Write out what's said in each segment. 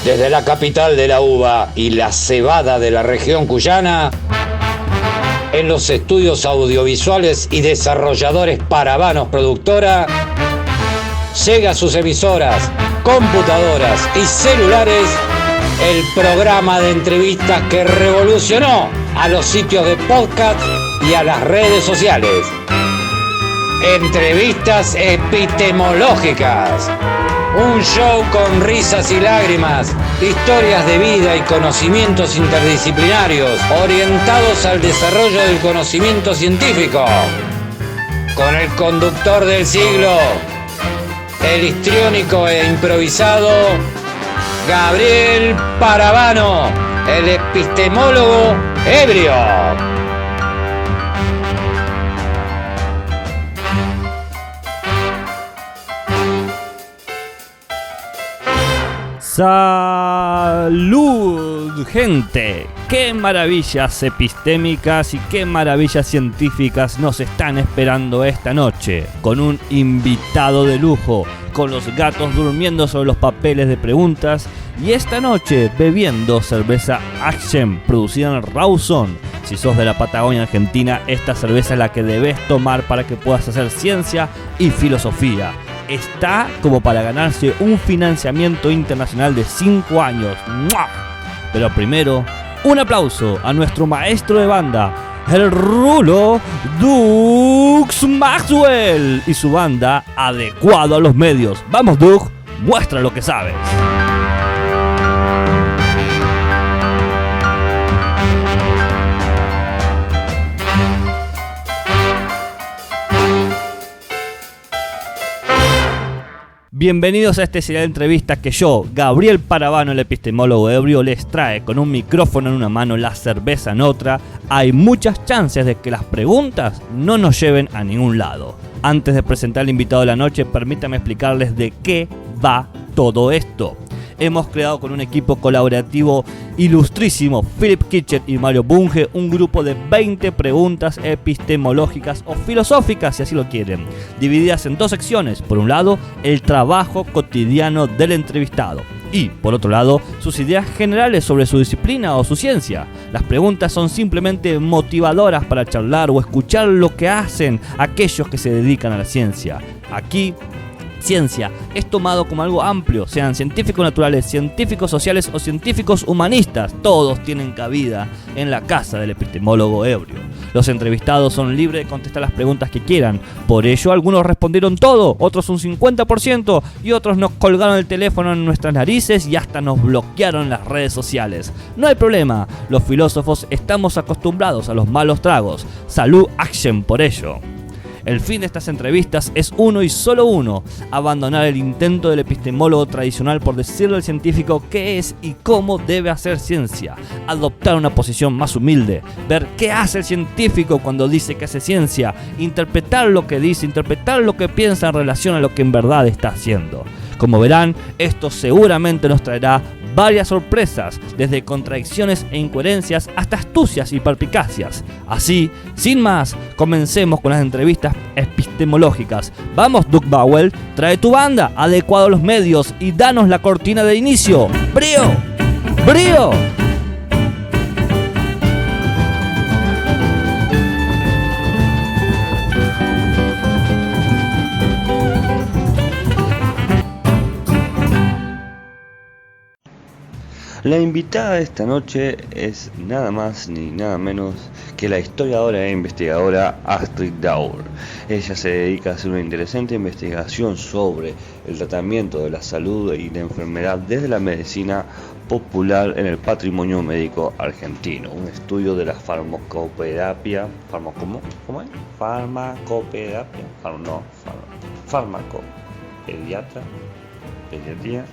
Desde la capital de la uva y la cebada de la región cuyana, en los estudios audiovisuales y desarrolladores Paravanos Productora, llega a sus emisoras, computadoras y celulares el programa de entrevistas que revolucionó a los sitios de podcast y a las redes sociales. Entrevistas epistemológicas. Un show con risas y lágrimas, historias de vida y conocimientos interdisciplinarios orientados al desarrollo del conocimiento científico. Con el conductor del siglo, el histriónico e improvisado Gabriel Paravano, el epistemólogo ebrio. ¡Salud, gente! ¡Qué maravillas epistémicas y qué maravillas científicas nos están esperando esta noche! Con un invitado de lujo, con los gatos durmiendo sobre los papeles de preguntas y esta noche bebiendo cerveza Action producida en Rawson. Si sos de la Patagonia Argentina, esta cerveza es la que debes tomar para que puedas hacer ciencia y filosofía. Está como para ganarse un financiamiento internacional de 5 años. ¡Mua! Pero primero, un aplauso a nuestro maestro de banda, el Rulo Dux Maxwell y su banda Adecuado a los Medios. Vamos, Dux, muestra lo que sabes. Bienvenidos a este serial de entrevistas que yo, Gabriel Paravano, el epistemólogo ebrio, les trae con un micrófono en una mano, la cerveza en otra. Hay muchas chances de que las preguntas no nos lleven a ningún lado. Antes de presentar al invitado de la noche, permítanme explicarles de qué va todo esto. Hemos creado con un equipo colaborativo ilustrísimo, Philip Kitchen y Mario Bunge, un grupo de 20 preguntas epistemológicas o filosóficas, si así lo quieren, divididas en 2 secciones. Por un lado, el trabajo cotidiano del entrevistado y, por otro lado, sus ideas generales sobre su disciplina o su ciencia. Las preguntas son simplemente motivadoras para charlar o escuchar lo que hacen aquellos que se dedican a la ciencia. Aquí, ciencia es tomado como algo amplio, sean científicos naturales, científicos sociales o científicos humanistas. Todos tienen cabida en la casa del epistemólogo ebrio. Los entrevistados son libres de contestar las preguntas que quieran. Por ello, algunos respondieron todo, otros un 50% y otros nos colgaron el teléfono en nuestras narices y hasta nos bloquearon en las redes sociales. No hay problema, los filósofos estamos acostumbrados a los malos tragos. Salud, action por ello. El fin de estas entrevistas es uno y solo uno: abandonar el intento del epistemólogo tradicional por decirle al científico qué es y cómo debe hacer ciencia, adoptar una posición más humilde, ver qué hace el científico cuando dice que hace ciencia, interpretar lo que dice, interpretar lo que piensa en relación a lo que en verdad está haciendo. Como verán, esto seguramente nos traerá varias sorpresas, desde contradicciones e incoherencias hasta astucias y perspicacias. Así, sin más, comencemos con las entrevistas epistemológicas. Vamos, Doug Bowell, trae tu banda, Adecuado a los Medios, y danos la cortina de inicio. ¡Brío! ¡Brío! La invitada de esta noche es nada más ni nada menos que la historiadora e investigadora Astrid Daur. Ella se dedica a hacer una interesante investigación sobre el tratamiento de la salud y la enfermedad desde la medicina popular en el patrimonio médico argentino. Un estudio de la farmacopedia, ¿cómo es? Farmacopedia, pediatría.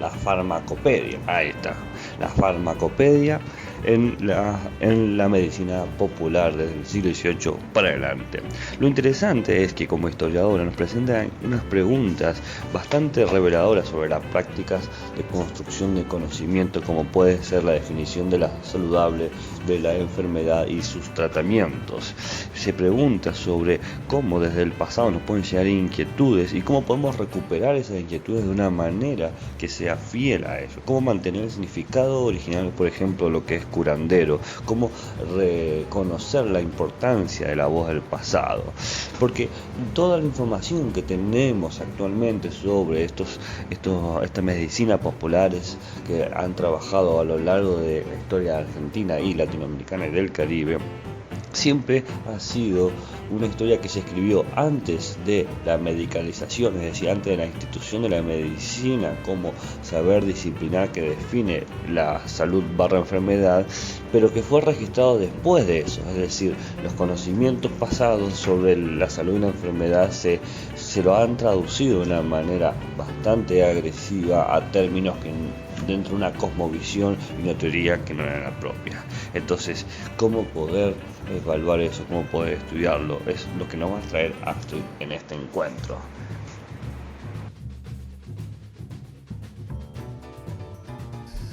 La farmacopedia, ahí está. La farmacopedia en la medicina popular desde el siglo XVIII para adelante. Lo interesante es que como historiadora nos presenta unas preguntas bastante reveladoras sobre las prácticas de construcción de conocimiento, como puede ser la definición de la saludable, de la enfermedad y sus tratamientos. Se pregunta sobre cómo desde el pasado nos pueden llegar inquietudes y cómo podemos recuperar esas inquietudes de una manera que sea fiel a eso, cómo mantener el significado original, por ejemplo, lo que es curandero, cómo reconocer la importancia de la voz del pasado, porque toda la información que tenemos actualmente sobre estas medicinas populares que han trabajado a lo largo de la historia argentina y latinoamericana y del Caribe, siempre ha sido una historia que se escribió antes de la medicalización, es decir, antes de la institución de la medicina como saber disciplinar que define la salud / enfermedad, pero que fue registrado después de eso, es decir, los conocimientos pasados sobre la salud y la enfermedad se lo han traducido de una manera bastante agresiva a términos que dentro de una cosmovisión y una teoría que no era la propia. Entonces, ¿cómo poder evaluar eso? ¿Cómo poder estudiarlo? Es lo que nos va a traer Astrid en este encuentro.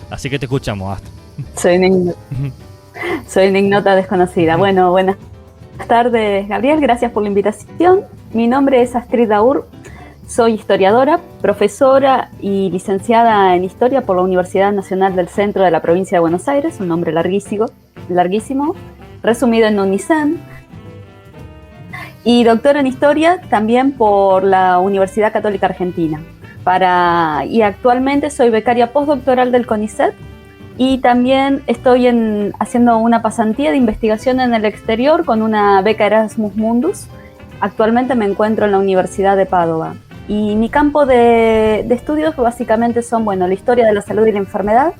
Así que te escuchamos, Astrid. Soy una ignota desconocida. Bueno, buenas tardes, Gabriel. Gracias por la invitación. Mi nombre es Astrid Daur. Soy historiadora, profesora y licenciada en Historia por la Universidad Nacional del Centro de la Provincia de Buenos Aires, un nombre larguísimo, resumido en UNICEN, y doctora en Historia también por la Universidad Católica Argentina. Y actualmente soy becaria postdoctoral del CONICET y también estoy haciendo una pasantía de investigación en el exterior con una beca Erasmus Mundus. Actualmente me encuentro en la Universidad de Padova. Y mi campo de estudios básicamente son, la historia de la salud y la enfermedad,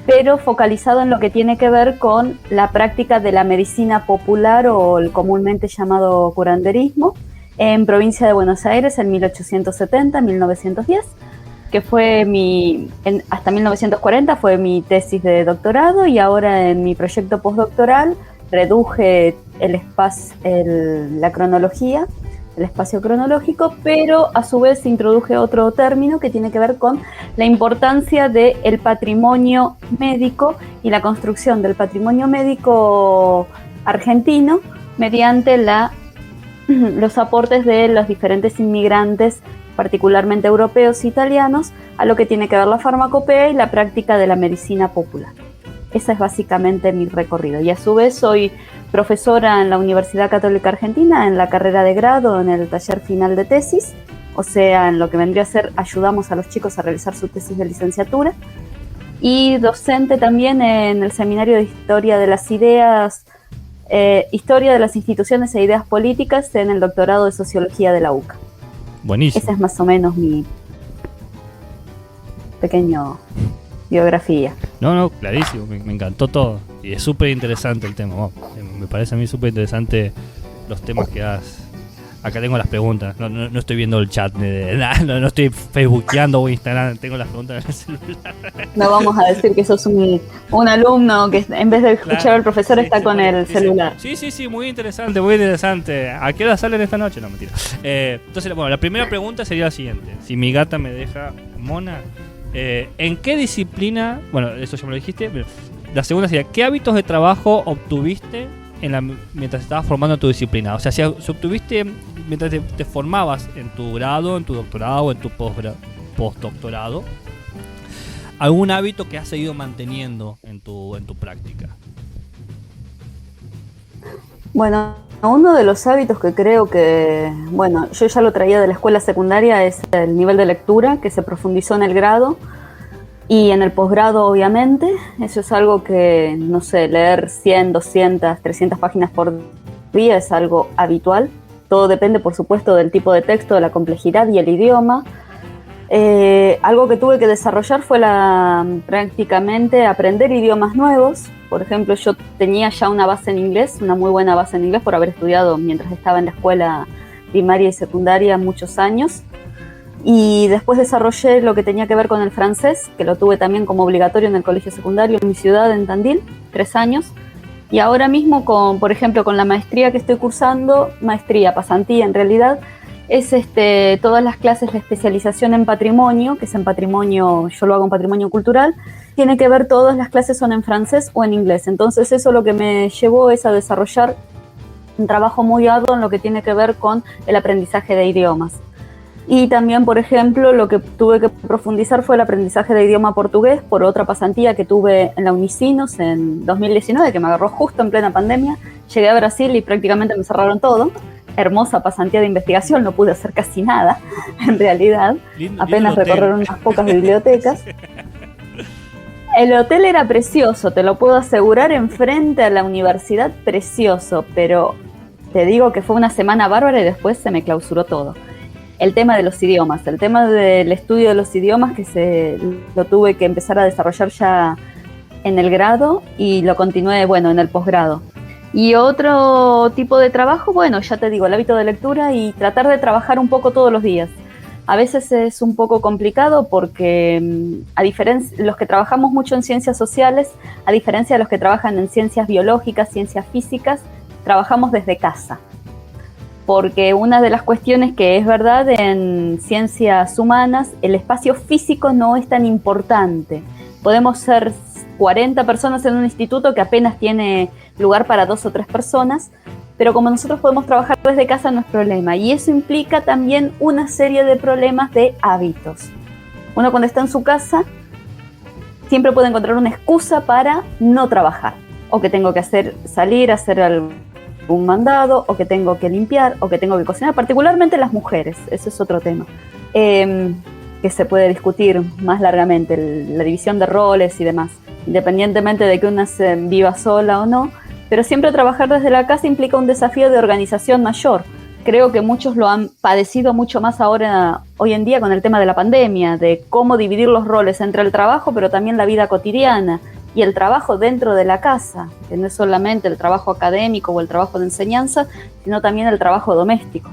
pero focalizado en lo que tiene que ver con la práctica de la medicina popular o el comúnmente llamado curanderismo en provincia de Buenos Aires en 1870-1910, que fue hasta 1940 fue mi tesis de doctorado, y ahora en mi proyecto postdoctoral reduje la cronología, el espacio cronológico, pero a su vez introduje otro término que tiene que ver con la importancia del patrimonio médico y la construcción del patrimonio médico argentino mediante los aportes de los diferentes inmigrantes, particularmente europeos e italianos, a lo que tiene que ver la farmacopea y la práctica de la medicina popular. Ese es básicamente mi recorrido, y a su vez soy profesora en la Universidad Católica Argentina en la carrera de grado, en el taller final de tesis, o sea, en lo que vendría a ser ayudamos a los chicos a realizar su tesis de licenciatura, y docente también en el seminario de Historia de las Ideas, Historia de las Instituciones e Ideas Políticas en el doctorado de Sociología de la UCA. Buenísimo. Esa es más o menos mi pequeño biografía. No, clarísimo, me encantó todo. Y es súper interesante el tema. Me parece a mí súper interesante los temas que has. Acá tengo las preguntas. No estoy viendo el chat, no estoy facebookeando o Instagram. Tengo las preguntas en el celular. No vamos a decir que sos un alumno que en vez de escuchar al profesor está con el celular. Sí, muy interesante, muy interesante. ¿A qué hora salen esta noche? No, mentira. Entonces, la primera pregunta sería la siguiente. Si mi gata me deja mona, ¿en qué disciplina? Bueno, eso ya me lo dijiste. Pero la segunda sería, ¿qué hábitos de trabajo obtuviste mientras estabas formando tu disciplina? O sea, si obtuviste mientras te formabas en tu grado, en tu doctorado o en tu postdoctorado, algún hábito que has seguido manteniendo en tu práctica. Bueno, uno de los hábitos que creo que, yo ya lo traía de la escuela secundaria es el nivel de lectura que se profundizó en el grado y en el posgrado, obviamente. Eso es algo que, leer 100, 200, 300 páginas por día es algo habitual. Todo depende, por supuesto, del tipo de texto, de la complejidad y el idioma. Algo que tuve que desarrollar fue prácticamente aprender idiomas nuevos. Por ejemplo, yo tenía ya una base en inglés, una muy buena base en inglés por haber estudiado mientras estaba en la escuela primaria y secundaria muchos años. Y después desarrollé lo que tenía que ver con el francés, que lo tuve también como obligatorio en el colegio secundario en mi ciudad, en Tandil, 3 años. Y ahora mismo, por ejemplo, con la maestría que estoy cursando, maestría, pasantía en realidad, es todas las clases de especialización en patrimonio, que es en patrimonio, yo lo hago en patrimonio cultural, tiene que ver, todas las clases son en francés o en inglés. Entonces eso lo que me llevó es a desarrollar un trabajo muy arduo en lo que tiene que ver con el aprendizaje de idiomas. Y también, por ejemplo, lo que tuve que profundizar fue el aprendizaje de idioma portugués por otra pasantía que tuve en la Unicinos en 2019, que me agarró justo en plena pandemia. Llegué a Brasil y prácticamente me cerraron todo. Hermosa pasantía de investigación, no pude hacer casi nada, en realidad. Apenas recorrer unas pocas bibliotecas. El hotel era precioso, te lo puedo asegurar, enfrente a la universidad, precioso, pero te digo que fue una semana bárbara y después se me clausuró todo. El tema de los idiomas, el tema del estudio de los idiomas que lo tuve que empezar a desarrollar ya en el grado y lo continué, bueno, en el posgrado. Y otro tipo de trabajo, bueno, ya te digo, el hábito de lectura y tratar de trabajar un poco todos los días. A veces es un poco complicado porque a diferencia, los que trabajamos mucho en ciencias sociales, a diferencia de los que trabajan en ciencias biológicas, ciencias físicas, trabajamos desde casa. Porque una de las cuestiones que es verdad en ciencias humanas, el espacio físico no es tan importante. Podemos ser 40 personas en un instituto que apenas tiene lugar para 2 o 3 personas, pero como nosotros podemos trabajar desde casa no es problema, y eso implica también una serie de problemas de hábitos. Uno cuando está en su casa siempre puede encontrar una excusa para no trabajar, o que tengo que salir a hacer algún mandado, o que tengo que limpiar, o que tengo que cocinar, particularmente las mujeres, ese es otro tema, que se puede discutir más largamente, la división de roles y demás, independientemente de que una se viva sola o no. Pero siempre trabajar desde la casa implica un desafío de organización mayor. Creo que muchos lo han padecido mucho más hoy en día con el tema de la pandemia, de cómo dividir los roles entre el trabajo, pero también la vida cotidiana y el trabajo dentro de la casa, que no es solamente el trabajo académico o el trabajo de enseñanza, sino también el trabajo doméstico.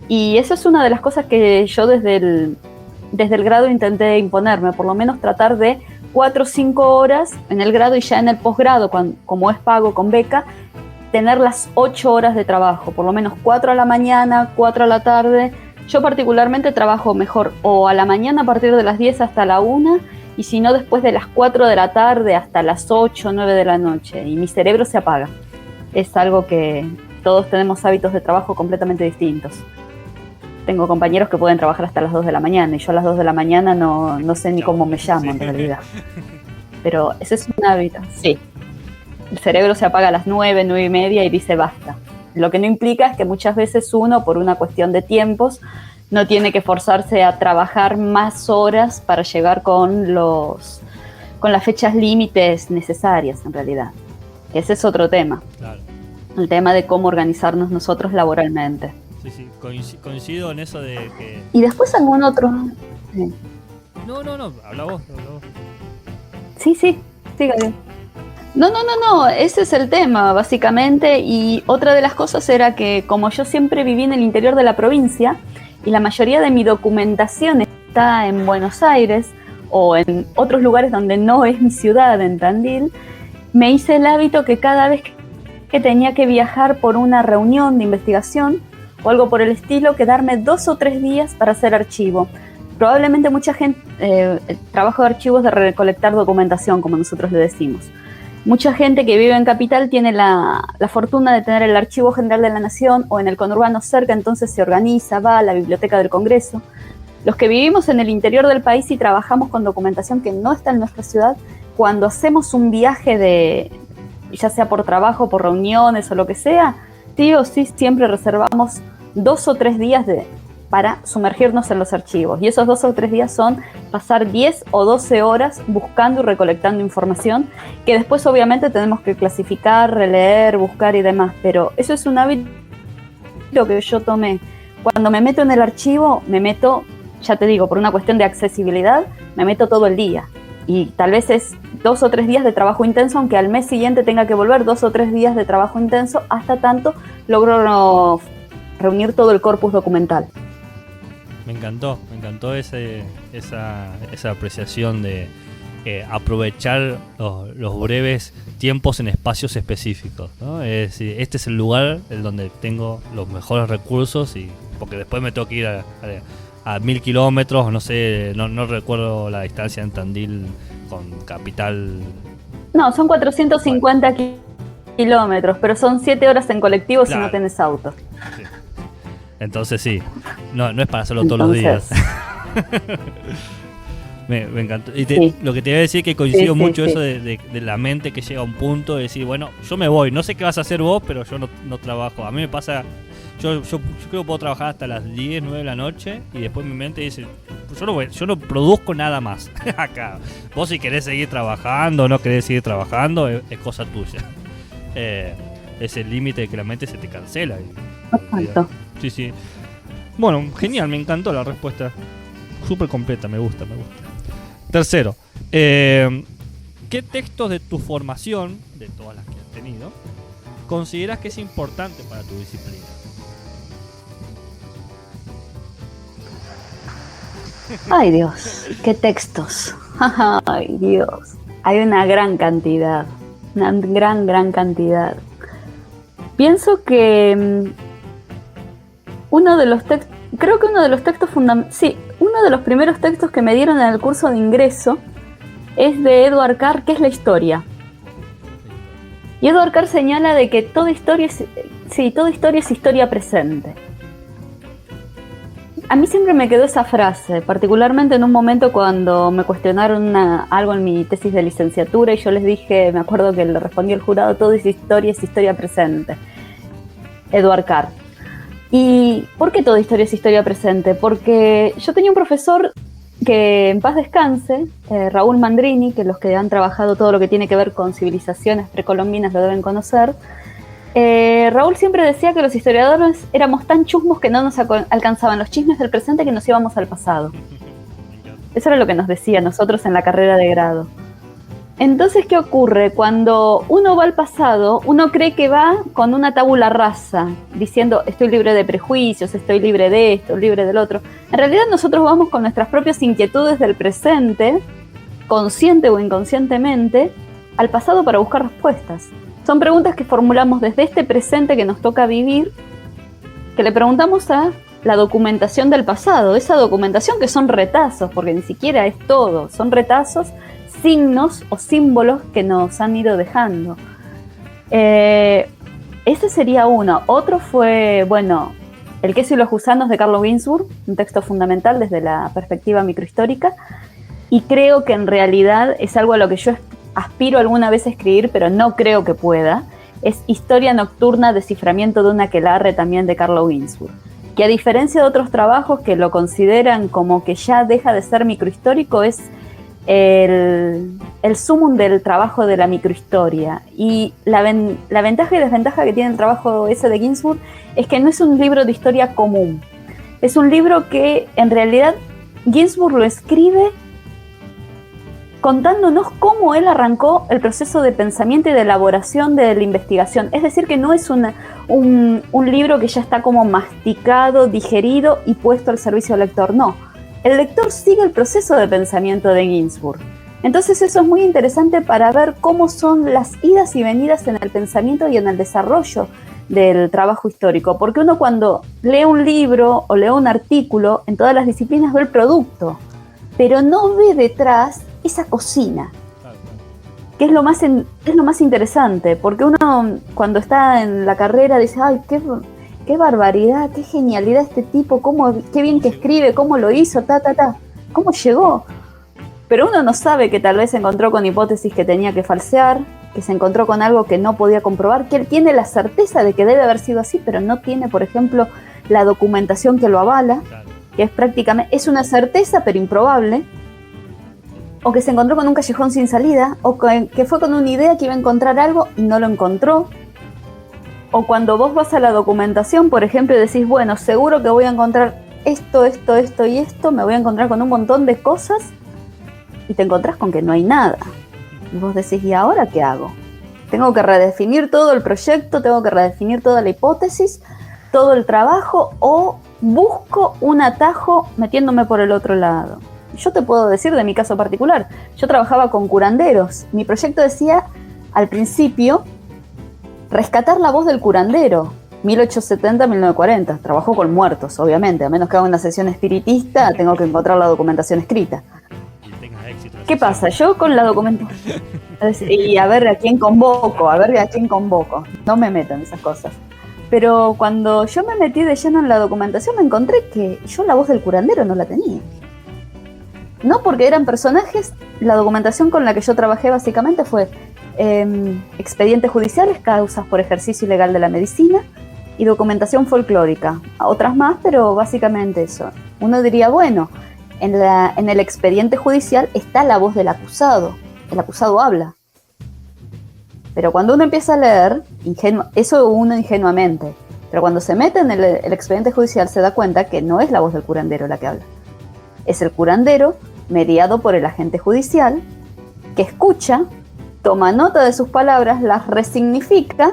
Y eso es una de las cosas que yo desde el grado intenté imponerme, por lo menos tratar de 4 o 5 horas en el grado y ya en el posgrado, como es pago con beca, tener las 8 horas de trabajo, por lo menos 4 a la mañana, 4 a la tarde. Yo particularmente trabajo mejor o a la mañana a partir de las 10 hasta la 1, y si no después de las 4 de la tarde hasta las 8 o 9 de la noche, y mi cerebro se apaga. Es algo que todos tenemos hábitos de trabajo completamente distintos. Tengo compañeros que pueden trabajar hasta las 2 de la mañana y yo a las 2 de la mañana no sé ni cómo me llamo en realidad. Pero ese es un hábito, sí. El cerebro se apaga a las 9, 9 y media y dice basta. Lo que no implica es que muchas veces uno, por una cuestión de tiempos, no tiene que forzarse a trabajar más horas para llegar con las fechas límites necesarias en realidad. Ese es otro tema. Claro. El tema de cómo organizarnos nosotros laboralmente. Sí, coincido en eso de que... Y después algún otro... Sí. No, habla vos. Sí, Gabriel. No, ese es el tema, básicamente, y otra de las cosas era que como yo siempre viví en el interior de la provincia, y la mayoría de mi documentación está en Buenos Aires, o en otros lugares donde no es mi ciudad, en Tandil, me hice el hábito que cada vez que tenía que viajar por una reunión de investigación, o algo por el estilo, quedarme 2 o 3 días para hacer archivo. Probablemente mucha gente, el trabajo de archivo es de recolectar documentación, como nosotros le decimos. Mucha gente que vive en Capital tiene la fortuna de tener el Archivo General de la Nación o en el conurbano cerca, entonces se organiza, va a la Biblioteca del Congreso. Los que vivimos en el interior del país y trabajamos con documentación que no está en nuestra ciudad, cuando hacemos un viaje ya sea por trabajo, por reuniones o lo que sea, sí o sí siempre reservamos 2 o 3 días para sumergirnos en los archivos. Y esos 2 o 3 días son pasar 10 o 12 horas buscando y recolectando información, que después obviamente tenemos que clasificar, releer, buscar y demás. Pero eso es un hábito que yo tomé. Cuando me meto en el archivo, me meto, ya te digo, por una cuestión de accesibilidad, me meto todo el día. Y tal vez es 2 o 3 días de trabajo intenso, aunque al mes siguiente tenga que volver 2 o 3 días de trabajo intenso, hasta tanto logro reunir todo el corpus documental. me encantó esa apreciación de aprovechar los breves tiempos en espacios específicos, ¿no? Es decir, este es el lugar en donde tengo los mejores recursos, y porque después me tengo que ir a 1000 kilómetros, no sé, no recuerdo la distancia en Tandil con Capital. No, son 450 kilómetros, pero son 7 horas en colectivo, claro, si no tenés auto. Sí. Entonces sí, no es para hacerlo todos los días. Me encantó. Y sí, lo que te iba a decir, que coincido mucho eso de la mente que llega a un punto de decir, bueno, yo me voy, no sé qué vas a hacer vos, pero yo no trabajo. A mí me pasa, yo creo que puedo trabajar hasta las 10, 9 de la noche, y después mi mente dice, yo no produzco nada más acá. Vos, si querés seguir trabajando o no querés seguir trabajando, es cosa tuya. Es el límite de que la mente se te cancela. Exacto. Sí. Bueno, genial, me encantó la respuesta. Súper completa, me gusta. Tercero, ¿qué textos de tu formación, de todas las que has tenido, consideras que es importante para tu disciplina? Ay, Dios, qué textos. Ay, Dios. Hay una gran cantidad. Una gran cantidad. Pienso que uno de los textos uno de los primeros textos que me dieron en el curso de ingreso es de Edward Carr, que es la historia. Y Edward Carr señala de que toda historia es historia presente. A mí siempre me quedó esa frase, particularmente en un momento cuando me cuestionaron algo en mi tesis de licenciatura, y yo les dije, me acuerdo que le respondí al jurado, todo es historia presente. Edward Carr. ¿Y por qué toda historia es historia presente? Porque yo tenía un profesor que, en paz descanse, Raúl Mandrini, que los que han trabajado todo lo que tiene que ver con civilizaciones precolombinas lo deben conocer. Raúl siempre decía que los historiadores éramos tan chusmos que no nos alcanzaban los chismes del presente, que nos íbamos al pasado. Eso era lo que nos decía nosotros en la carrera de grado. Entonces, ¿qué ocurre? Cuando uno va al pasado, uno cree que va con una tabula rasa, diciendo estoy libre de prejuicios, estoy libre de esto, libre del otro. En realidad nosotros vamos con nuestras propias inquietudes del presente, consciente o inconscientemente, al pasado para buscar respuestas. Son preguntas que formulamos desde este presente que nos toca vivir, que le preguntamos a la documentación del pasado, esa documentación que son retazos, porque ni siquiera es todo, son retazos, signos o símbolos que nos han ido dejando. Ese sería uno. Otro fue, El queso y los gusanos de Carlo Ginzburg, un texto fundamental desde la perspectiva microhistórica, y creo que en realidad es algo a lo que yo aspiro alguna vez a escribir, pero no creo que pueda. Es Historia nocturna, desciframiento de un aquelarre, también de Carlo Ginzburg, que a diferencia de otros trabajos que lo consideran como que ya deja de ser microhistórico, es el sumum del trabajo de la microhistoria. Y la ventaja y desventaja que tiene el trabajo ese de Ginzburg es que no es un libro de historia común. Es un libro que en realidad Ginzburg lo escribe contándonos cómo él arrancó el proceso de pensamiento y de elaboración de la investigación. Es decir, que no es un libro que ya está como masticado, digerido y puesto al servicio del lector, no. El lector sigue el proceso de pensamiento de Ginzburg. Entonces eso es muy interesante para ver cómo son las idas y venidas en el pensamiento y en el desarrollo del trabajo histórico. Porque uno, cuando lee un libro o lee un artículo, en todas las disciplinas ve el producto, pero no ve detrás esa cocina, que es lo más interesante. Porque uno, cuando está en la carrera, dice, ¡ay, qué barbaridad, qué genialidad este tipo, qué bien que escribe, cómo lo hizo, cómo llegó! Pero uno no sabe que tal vez se encontró con hipótesis que tenía que falsear, que se encontró con algo que no podía comprobar, que él tiene la certeza de que debe haber sido así, pero no tiene, por ejemplo, la documentación que lo avala, que es una certeza pero improbable, o que se encontró con un callejón sin salida, o que fue con una idea que iba a encontrar algo y no lo encontró. O cuando vos vas a la documentación, por ejemplo, y decís, bueno, seguro que voy a encontrar esto y esto, me voy a encontrar con un montón de cosas, y te encontrás con que no hay nada. Y vos decís, ¿y ahora qué hago? Tengo que redefinir todo el proyecto, tengo que redefinir toda la hipótesis, todo el trabajo, o busco un atajo metiéndome por el otro lado. Yo te puedo decir de mi caso particular, yo trabajaba con curanderos. Mi proyecto decía, al principio, rescatar la voz del curandero. 1870-1940. Trabajó con muertos, obviamente. A menos que haga una sesión espiritista, tengo que encontrar la documentación escrita. ¿Qué pasa? Yo con la documentación... Y a ver a quién convoco, No me meto en esas cosas. Pero cuando yo me metí de lleno en la documentación, me encontré que yo la voz del curandero no la tenía. No porque eran personajes, la documentación con la que yo trabajé básicamente fue expedientes judiciales, causas por ejercicio ilegal de la medicina y documentación folclórica. Otras más, pero básicamente eso. Uno diría, bueno, en el expediente judicial está la voz del acusado. El acusado habla. Pero cuando uno empieza a leer, eso uno ingenuamente, pero cuando se mete en el expediente judicial se da cuenta que no es la voz del curandero la que habla. Es el curandero mediado por el agente judicial que escucha, toma nota de sus palabras, las resignifica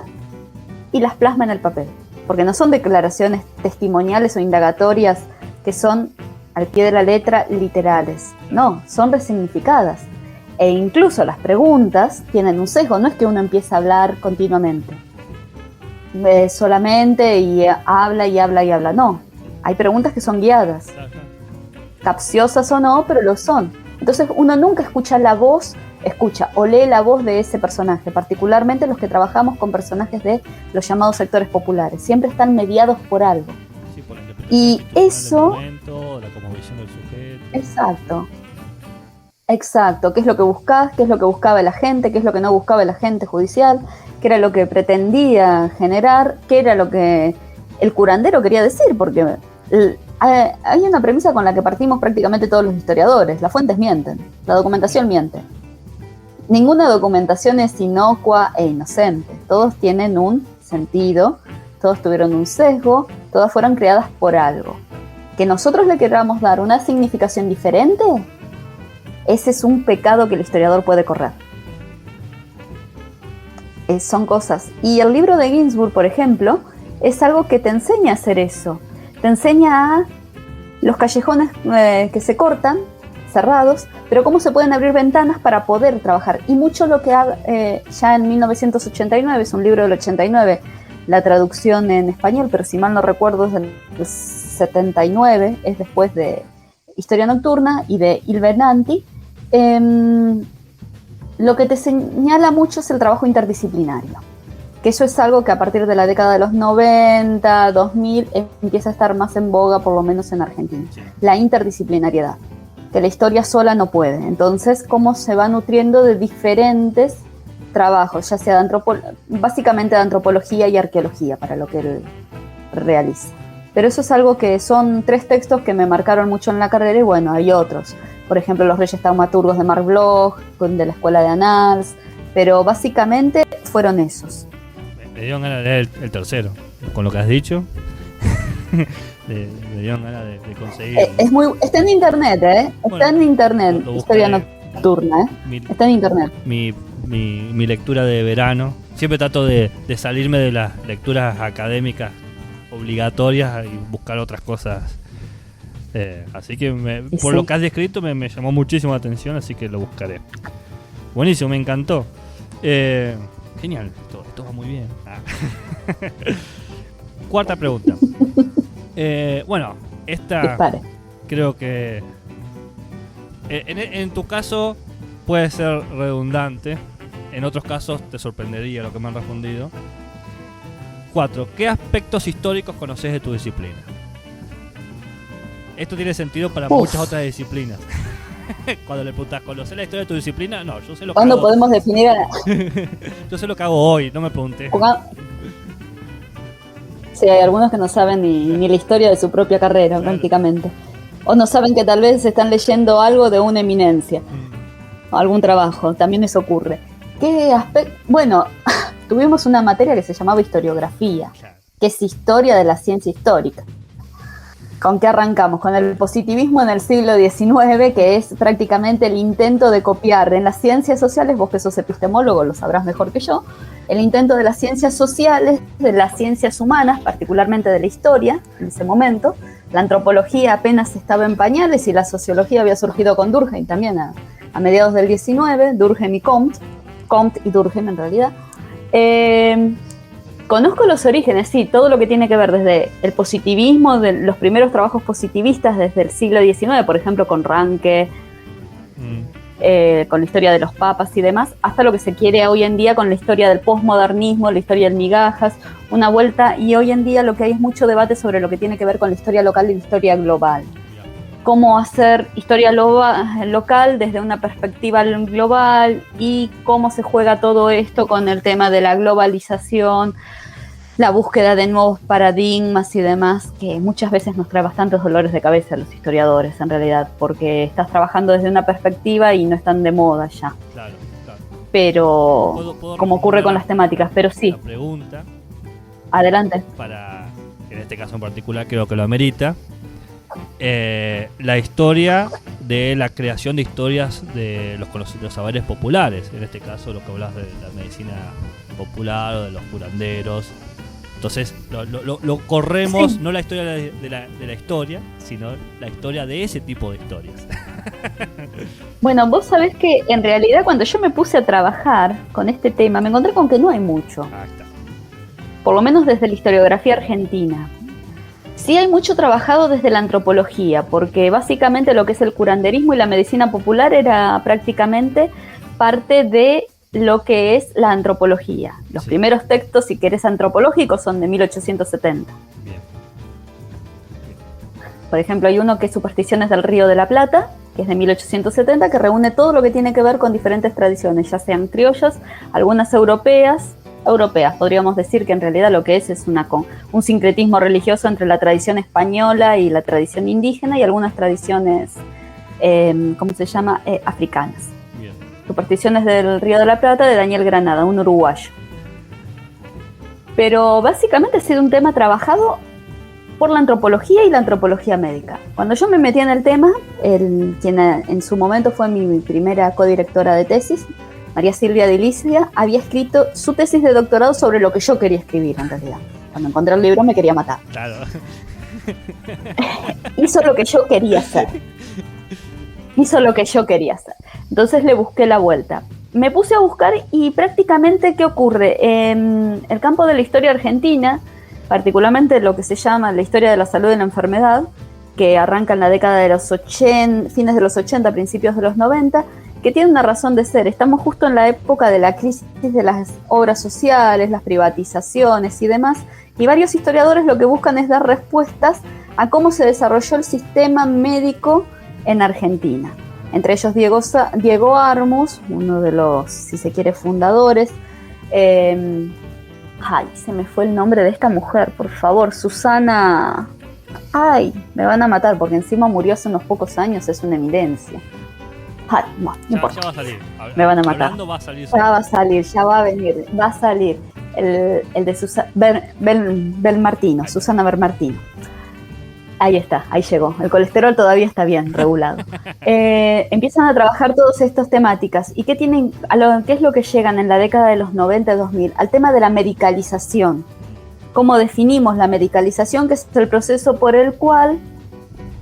y las plasma en el papel. Porque no son declaraciones testimoniales o indagatorias que son al pie de la letra literales. No, son resignificadas. E incluso las preguntas tienen un sesgo, no es que uno empiece a hablar continuamente. Solamente y habla y habla y habla. No, hay preguntas que son guiadas. Capciosas o no, pero lo son. Entonces uno nunca escucha o lee la voz de ese personaje, particularmente los que trabajamos con personajes de los llamados sectores populares. Siempre están mediados por algo. Sí, por y eso... Momento, la cosmovisión del Exacto. sujeto. Exacto. ¿Qué es lo que buscás? ¿Qué es lo que buscaba el agente? ¿Qué es lo que no buscaba el agente judicial? ¿Qué era lo que pretendía generar? ¿Qué era lo que el curandero quería decir? Porque hay una premisa con la que partimos prácticamente todos los historiadores. Las fuentes mienten, la documentación miente. Ninguna documentación es inocua e inocente. Todos tienen un sentido, todos tuvieron un sesgo, todas fueron creadas por algo. Que nosotros le queramos dar una significación diferente, ese es un pecado que el historiador puede correr. Son cosas. Y el libro de Ginsburg, por ejemplo, es algo que te enseña a hacer eso. Te enseña a los callejones que se cortan, cerrados, pero cómo se pueden abrir ventanas para poder trabajar. Y mucho lo que ya en 1989, es un libro del 89, la traducción en español, pero si mal no recuerdo es del 79, es después de Historia Nocturna y de Ilvenanti. Lo que te señala mucho es el trabajo interdisciplinario, que eso es algo que a partir de la década de los 90, 2000, empieza a estar más en boga, por lo menos en Argentina. La interdisciplinariedad, que la historia sola no puede. Entonces, cómo se va nutriendo de diferentes trabajos, ya sea básicamente de antropología y arqueología, para lo que él realiza. Pero eso es algo que son 3 textos que me marcaron mucho en la carrera y bueno, hay otros. Por ejemplo, Los Reyes Taumaturgos de Marc Bloch, de la Escuela de Annals, pero básicamente fueron esos. Me dio ganas de leer el tercero, con lo que has dicho. me dio ganas de conseguir. Está en internet, ¿eh? Está en internet, Historia Nocturna, ¿eh? Está en internet. Mi lectura de verano. Siempre trato de salirme de las lecturas académicas obligatorias y buscar otras cosas. Así que por lo que has descrito me llamó muchísimo la atención, así que lo buscaré. Buenísimo, me encantó. Genial, esto va muy bien. Cuarta pregunta. Bueno, esta Dispare. Creo que en tu caso puede ser redundante, en otros casos te sorprendería lo que me han respondido. 4. ¿Qué aspectos históricos conoces de tu disciplina? Esto tiene sentido para muchas otras disciplinas. Cuando le preguntas, ¿conoces la historia de tu disciplina? No, yo sé lo que ¿Cuándo hago. podemos definir Yo sé lo que hago hoy, no me pregunté. Sí, hay algunos que no saben ni la historia de su propia carrera, prácticamente. O no saben que tal vez están leyendo algo de una eminencia. O algún trabajo, también eso ocurre. ¿Qué aspecto? Bueno, tuvimos una materia que se llamaba historiografía, que es historia de la ciencia histórica. ¿Con qué arrancamos? Con el positivismo en el siglo XIX, que es prácticamente el intento de copiar en las ciencias sociales, vos que sos epistemólogo lo sabrás mejor que yo, el intento de las ciencias sociales, de las ciencias humanas, particularmente de la historia, en ese momento. La antropología apenas estaba en pañales y la sociología había surgido con Durkheim también a mediados del XIX, Durkheim y Comte y Durkheim en realidad. Conozco los orígenes, sí, todo lo que tiene que ver desde el positivismo, de los primeros trabajos positivistas desde el siglo XIX, por ejemplo con Ranke, con la historia de los papas y demás, hasta lo que se quiere hoy en día con la historia del posmodernismo, la historia del migajas, una vuelta, y hoy en día lo que hay es mucho debate sobre lo que tiene que ver con la historia local y la historia global. Cómo hacer historia local desde una perspectiva global y cómo se juega todo esto con el tema de la globalización, la búsqueda de nuevos paradigmas y demás, que muchas veces nos trae bastantes dolores de cabeza a los historiadores en realidad, porque estás trabajando desde una perspectiva y no están de moda ya. Claro, claro. Pero, ¿Puedo como ocurre con las temáticas, pero sí. La pregunta, adelante. para, en este caso en particular creo que lo amerita, la historia de la creación de historias de los saberes populares, en este caso lo que hablas de la medicina popular o de los curanderos. Entonces lo corremos, sí. No la historia de la historia, sino la historia de ese tipo de historias. Bueno, vos sabés que en realidad cuando yo me puse a trabajar con este tema me encontré con que no hay mucho. Ahí está. Por lo menos desde la historiografía argentina. Sí hay mucho trabajado desde la antropología, porque básicamente lo que es el curanderismo y la medicina popular era prácticamente parte de lo que es la antropología. Los primeros textos, si querés, antropológicos son de 1870. Bien. Por ejemplo, hay uno que es Supersticiones del Río de la Plata, que es de 1870, que reúne todo lo que tiene que ver con diferentes tradiciones, ya sean criollas, algunas europeas, podríamos decir que en realidad lo que es un sincretismo religioso entre la tradición española y la tradición indígena y algunas tradiciones, africanas. Bien. Supersticiones del Río de la Plata, de Daniel Granada, un uruguayo. Pero básicamente ha sido un tema trabajado por la antropología y la antropología médica. Cuando yo me metí en el tema, quien en su momento fue mi primera codirectora de tesis, María Silvia de Ilicia, había escrito su tesis de doctorado sobre lo que yo quería escribir en realidad. Cuando encontré el libro me quería matar. Claro. Hizo lo que yo quería hacer. Entonces le busqué la vuelta. Me puse a buscar y prácticamente, ¿qué ocurre? En el campo de la historia argentina, particularmente lo que se llama la historia de la salud y la enfermedad, que arranca en la década de los 80, fines de los 80, principios de los 90, que tiene una razón de ser. Estamos justo en la época de la crisis de las obras sociales, las privatizaciones y demás, y varios historiadores lo que buscan es dar respuestas a cómo se desarrolló el sistema médico en Argentina. Entre ellos Diego Armus, uno de los, si se quiere, fundadores. Se me fue el nombre de esta mujer, por favor, Susana. Me van a matar porque encima murió hace unos pocos años, es una eminencia. No importa. Ya va a salir. Me van a matar. Va a salir. Ya va a salir, ya va a venir. Va a salir el de Susana Belmartino, Susana Belmartino. Ahí está, ahí llegó. El colesterol todavía está bien regulado. Empiezan a trabajar todas estas temáticas. ¿Y qué es lo que llegan en la década de los 90 y 2000? Al tema de la medicalización. ¿Cómo definimos la medicalización? Que es el proceso por el cual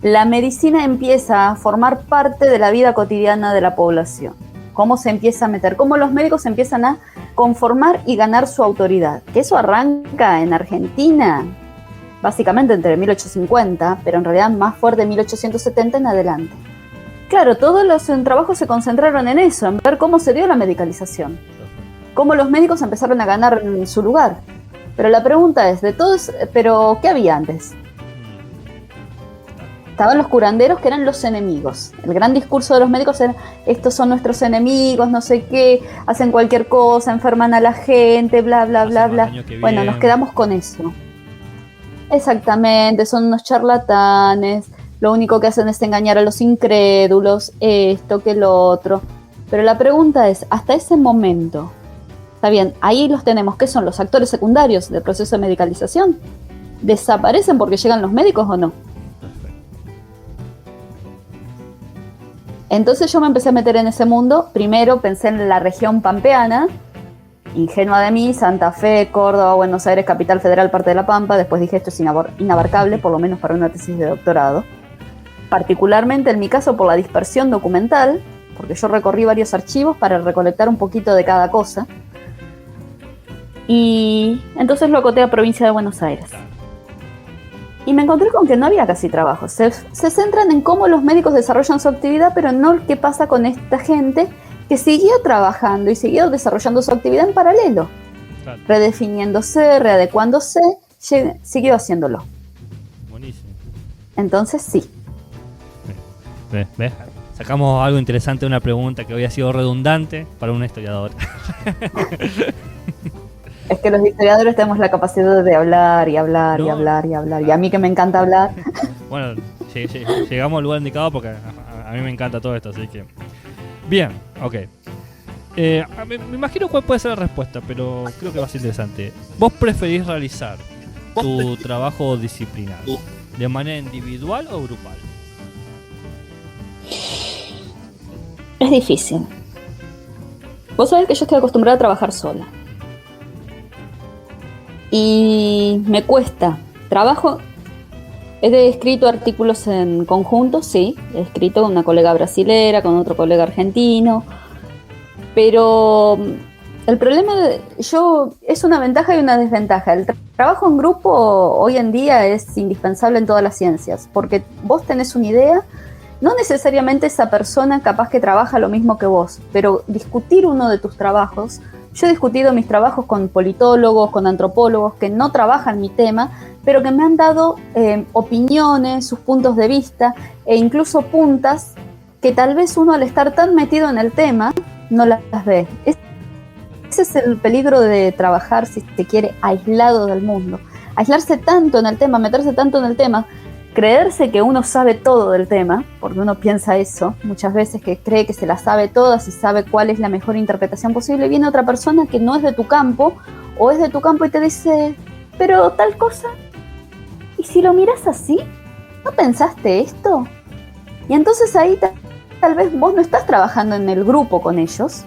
la medicina empieza a formar parte de la vida cotidiana de la población. ¿Cómo se empieza a meter? ¿Cómo los médicos empiezan a conformar y ganar su autoridad? Que eso arranca en Argentina, básicamente entre 1850, pero en realidad más fuerte en 1870 en adelante. Claro, todos los trabajos se concentraron en eso, en ver cómo se dio la medicalización. Cómo los médicos empezaron a ganar su lugar. Pero la pregunta es, ¿pero qué había antes? Estaban los curanderos, que eran los enemigos. El gran discurso de los médicos era: estos son nuestros enemigos, no sé qué, hacen cualquier cosa, enferman a la gente, bla, bla, bla, bla. Bueno, nos quedamos con eso. Exactamente, son unos charlatanes, lo único que hacen es engañar a los incrédulos, esto, que lo otro. Pero la pregunta es, hasta ese momento, está bien, ahí los tenemos, ¿qué son los actores secundarios del proceso de medicalización? ¿Desaparecen porque llegan los médicos o no? Entonces yo me empecé a meter en ese mundo. Primero pensé en la región pampeana, ingenua de mí, Santa Fe, Córdoba, Buenos Aires, Capital Federal, parte de La Pampa. Después dije, esto es inabarcable, por lo menos para una tesis de doctorado. Particularmente en mi caso por la dispersión documental, porque yo recorrí varios archivos para recolectar un poquito de cada cosa. Y entonces lo acoté a provincia de Buenos Aires. Y me encontré con que no había casi trabajo. Se centran en cómo los médicos desarrollan su actividad, pero no qué pasa con esta gente que siguió trabajando y siguió desarrollando su actividad en paralelo. Claro. Redefiniéndose, readecuándose, siguió haciéndolo. Buenísimo. Entonces sí. ¿Ves? Sacamos algo interesante de una pregunta que había sido redundante para un historiador. Es que los historiadores tenemos la capacidad de hablar y hablar y hablar y hablar. Y a mí que me encanta hablar. Bueno, sí, llegamos al lugar indicado porque a mí me encanta todo esto, así que... Bien, ok. Me imagino cuál puede ser la respuesta, pero creo que va a ser interesante. ¿Vos preferís realizar tu trabajo disciplinar de manera individual o grupal? Es difícil. Vos sabés que yo estoy acostumbrada a trabajar sola. Y me cuesta. He escrito artículos en conjunto, sí. He escrito con una colega brasilera, con otro colega argentino. Pero el problema es una ventaja y una desventaja. El trabajo en grupo hoy en día es indispensable en todas las ciencias. Porque vos tenés una idea, no necesariamente esa persona capaz que trabaja lo mismo que vos, pero discutir uno de tus trabajos. Yo he discutido mis trabajos con politólogos, con antropólogos que no trabajan mi tema, pero que me han dado opiniones, sus puntos de vista e incluso puntas que tal vez uno al estar tan metido en el tema no las ve. Ese es el peligro de trabajar, si se quiere, aislado del mundo. Aislarse tanto en el tema, meterse tanto en el tema, creerse que uno sabe todo del tema, porque uno piensa eso muchas veces, que cree que se la sabe todas y sabe cuál es la mejor interpretación posible, y viene otra persona que no es de tu campo, o es de tu campo y te dice, pero tal cosa, ¿y si lo miras así? ¿No pensaste esto? Y entonces ahí tal vez vos no estás trabajando en el grupo con ellos,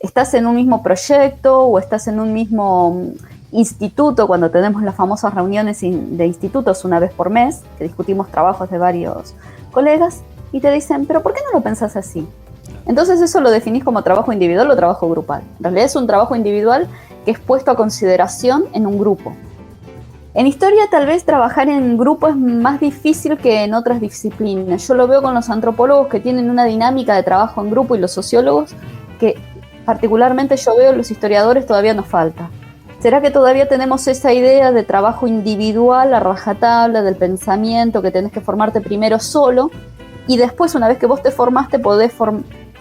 estás en un mismo proyecto o estás en un mismo instituto, cuando tenemos las famosas reuniones de institutos una vez por mes, que discutimos trabajos de varios colegas, y te dicen, pero ¿por qué no lo pensás así? Entonces eso lo definís como trabajo individual o trabajo grupal. En realidad es un trabajo individual que es puesto a consideración en un grupo. En historia tal vez trabajar en grupo es más difícil que en otras disciplinas. Yo lo veo con los antropólogos que tienen una dinámica de trabajo en grupo y los sociólogos que particularmente yo veo los historiadores todavía nos falta. ¿Será que todavía tenemos esa idea de trabajo individual a rajatabla, del pensamiento, que tenés que formarte primero solo y después, una vez que vos te formaste, podés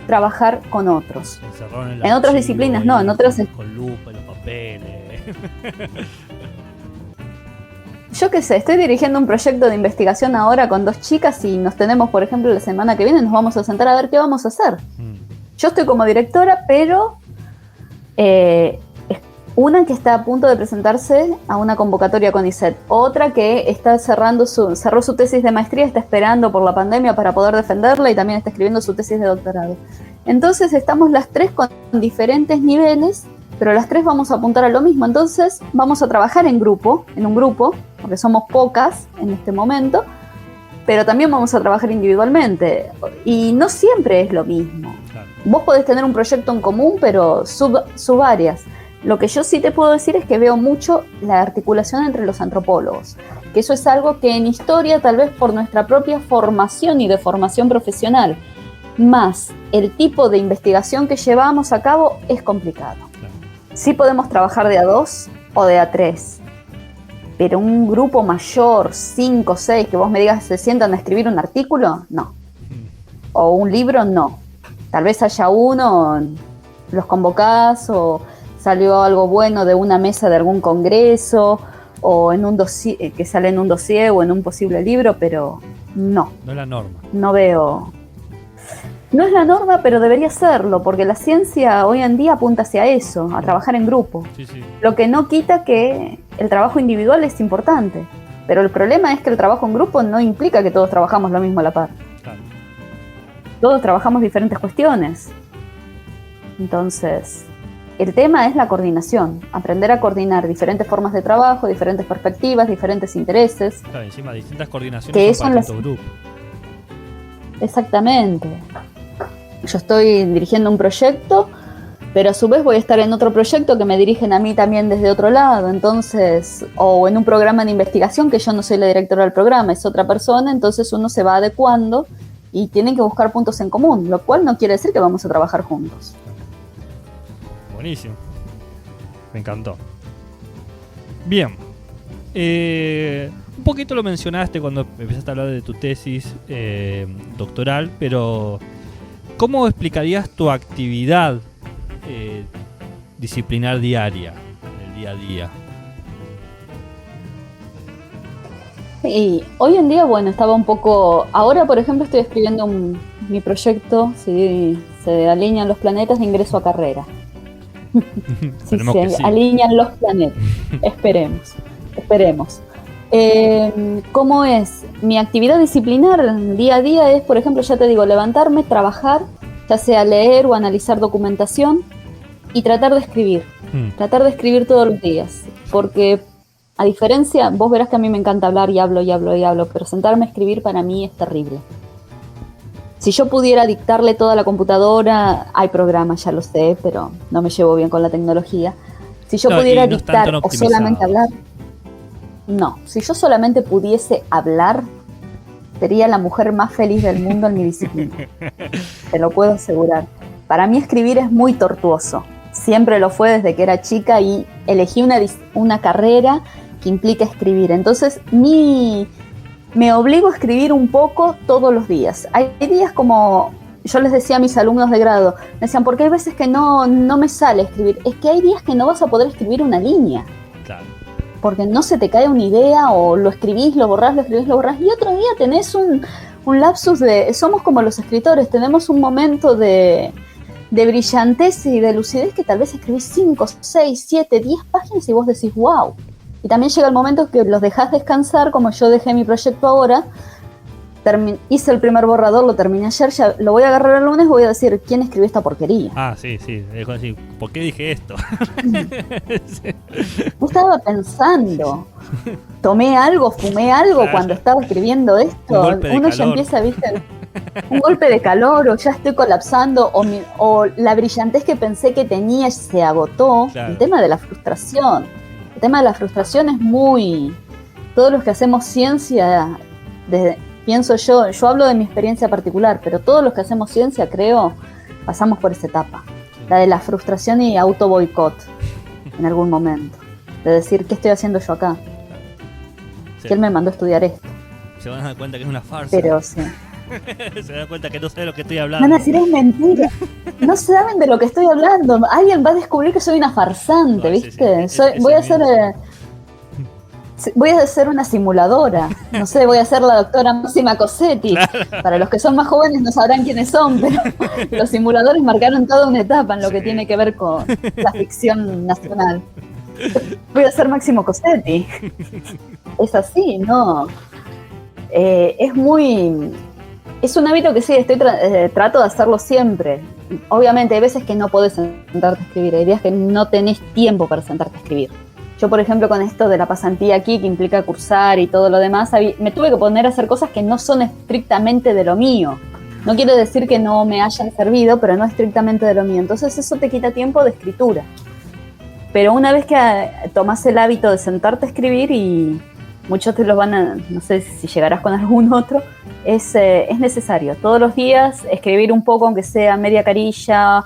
trabajar con otros? En otras disciplinas no, en otras... Con lupa, los papeles... Yo qué sé, estoy dirigiendo un proyecto de investigación ahora con 2 chicas y nos tenemos, por ejemplo, la semana que viene nos vamos a sentar a ver qué vamos a hacer. Yo estoy como directora, pero... una que está a punto de presentarse a una convocatoria con ISET, otra que está cerró su tesis de maestría, está esperando por la pandemia para poder defenderla y también está escribiendo su tesis de doctorado. Entonces estamos las 3 con diferentes niveles, pero las 3 vamos a apuntar a lo mismo. Entonces vamos a trabajar en un grupo, porque somos pocas en este momento, pero también vamos a trabajar individualmente. Y no siempre es lo mismo. Claro. Vos podés tener un proyecto en común, pero subáreas. Lo que yo sí te puedo decir es que veo mucho la articulación entre los antropólogos, que eso es algo que en historia, tal vez por nuestra propia formación y de formación profesional, más el tipo de investigación que llevamos a cabo, es complicado. Sí podemos trabajar de a 2 o de a 3, pero un grupo mayor, 5, 6, que vos me digas se sientan a escribir un artículo, no. O un libro, no. Tal vez haya uno, los convocás o... salió algo bueno de una mesa de algún congreso o en un dossier, que sale en un dossier o en un posible libro, pero no. No es la norma. No veo. No es la norma, pero debería serlo, porque la ciencia hoy en día apunta hacia eso, a trabajar en grupo. Sí. Lo que no quita que el trabajo individual es importante, pero el problema es que el trabajo en grupo no implica que todos trabajamos lo mismo a la par. Claro. todos trabajamos diferentes cuestiones. Entonces, el tema es la coordinación, aprender a coordinar diferentes formas de trabajo, diferentes perspectivas, diferentes intereses. Claro, encima distintas coordinaciones Que son para eso distintos grupos. Exactamente. Yo estoy dirigiendo un proyecto, pero a su vez voy a estar en otro proyecto que me dirigen a mí también desde otro lado, entonces, o en un programa de investigación que yo no soy la directora del programa, es otra persona, entonces uno se va adecuando y tienen que buscar puntos en común, lo cual no quiere decir que vamos a trabajar juntos. Buenísimo. Me encantó. Bien. Un poquito lo mencionaste cuando empezaste a hablar de tu tesis doctoral, pero ¿cómo explicarías tu actividad disciplinar diaria, el día a día? Y hoy en día, bueno, estaba un poco... Ahora, por ejemplo, estoy escribiendo mi proyecto, si se alinean los planetas de ingreso a carrera. Si se alinean los planetas. Esperemos. ¿Cómo es? Mi actividad disciplinar día a día es, por ejemplo, ya te digo, levantarme, trabajar, ya sea leer o analizar documentación y tratar de escribir. Tratar de escribir todos los días. Porque, a diferencia, vos verás que a mí me encanta hablar y hablo, pero sentarme a escribir para mí es terrible. Si yo pudiera dictarle toda la computadora, hay programas, ya lo sé, pero no me llevo bien con la tecnología. Si yo pudiera dictar o solamente hablar... No, si yo solamente pudiese hablar, sería la mujer más feliz del mundo en mi disciplina. Te lo puedo asegurar. Para mí escribir es muy tortuoso. Siempre lo fue desde que era chica y elegí una carrera que implica escribir. Entonces, me obligo a escribir un poco todos los días. Hay días como yo les decía a mis alumnos de grado, me decían, porque hay veces que no me sale escribir. Es que hay días que no vas a poder escribir una línea. Claro. Porque no se te cae una idea o lo escribís, lo borrás, y otro día tenés un lapsus de... Somos como los escritores, tenemos un momento de brillantez y de lucidez que tal vez escribís 5, 6, 7, 10 páginas y vos decís, wow. Y también llega el momento que los dejás descansar, como yo dejé mi proyecto ahora, hice el primer borrador, lo terminé ayer, ya lo voy a agarrar el lunes y voy a decir, ¿quién escribió esta porquería? Ah, sí, dejo decir, ¿por qué dije esto? Sí. Yo estaba pensando, tomé algo, fumé algo claro, cuando estaba escribiendo esto. Uno ya empieza, viste, un golpe de calor, o ya estoy colapsando, o la brillantez que pensé que tenía se agotó. Claro. El tema de la frustración. El tema de la frustración es muy... Todos los que hacemos ciencia, pienso yo hablo de mi experiencia particular, pero todos los que hacemos ciencia, creo, pasamos por esa etapa. La de la frustración y auto-boicot, en algún momento. De decir, ¿qué estoy haciendo yo acá? Sí. ¿Quién me mandó a estudiar esto? Se van a dar cuenta que es una farsa. Pero sí. Se dan cuenta que no sé de lo que estoy hablando. Van a decir, es mentira. No saben de lo que estoy hablando. Alguien va a descubrir que soy una farsante, no, ¿viste? Sí. Voy a ser una simuladora. No sé, voy a ser la doctora Máxima Cossetti. Claro. Para los que son más jóvenes no sabrán quiénes son, pero los simuladores marcaron toda una etapa en lo que tiene que ver con la ficción nacional. Voy a ser Máximo Cossetti. Es así, ¿no? Es un hábito que sí, trato de hacerlo siempre. Obviamente hay veces que no podés sentarte a escribir, hay días que no tenés tiempo para sentarte a escribir. Yo, por ejemplo, con esto de la pasantía aquí, que implica cursar y todo lo demás, me tuve que poner a hacer cosas que no son estrictamente de lo mío. No quiero decir que no me hayan servido, pero no estrictamente de lo mío. Entonces eso te quita tiempo de escritura. Pero una vez que tomás el hábito de sentarte a escribir, y muchos te los van a... No sé si llegarás con algún otro, es necesario. Todos los días escribir un poco, aunque sea media carilla,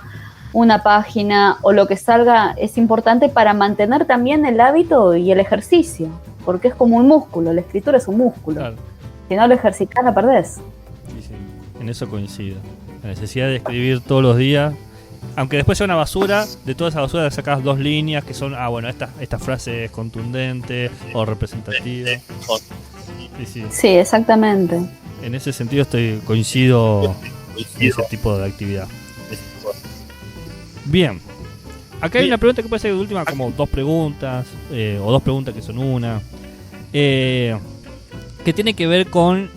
una página o lo que salga, es importante para mantener también el hábito y el ejercicio, porque es como un músculo, la escritura es un músculo. Claro. Si no lo ejercitas, la perdés. Sí, en eso coincido. La necesidad de escribir todos los días, aunque después sea una basura, de toda esa basura sacás 2 líneas que son, esta frase es contundente o representativa. Sí, exactamente. En ese sentido coincido en ese tipo de actividad. Bien, acá hay una pregunta que puede ser de última, como 2 preguntas, o 2 preguntas que son una, que tiene que ver con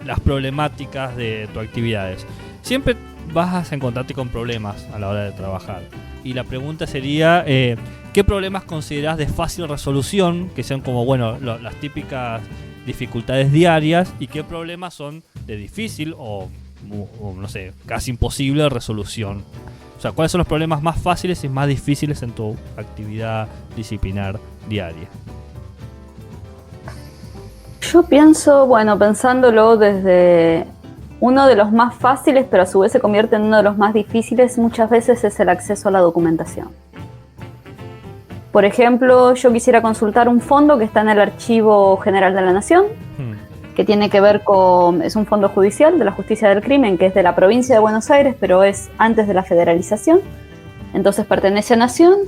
las problemáticas de tus actividades. Siempre vas a encontrarte con problemas a la hora de trabajar. Y la pregunta sería, ¿qué problemas considerás de fácil resolución? Que sean como, bueno, las típicas dificultades diarias. ¿Y qué problemas son de difícil o no sé, casi imposible resolución? O sea, ¿cuáles son los problemas más fáciles y más difíciles en tu actividad disciplinar diaria? Yo pienso, bueno, pensándolo desde uno de los más fáciles, pero a su vez se convierte en uno de los más difíciles, muchas veces es el acceso a la documentación. Por ejemplo, yo quisiera consultar un fondo que está en el Archivo General de la Nación, que tiene que ver con, es un fondo judicial de la justicia del crimen, que es de la provincia de Buenos Aires, pero es antes de la federalización, entonces pertenece a Nación.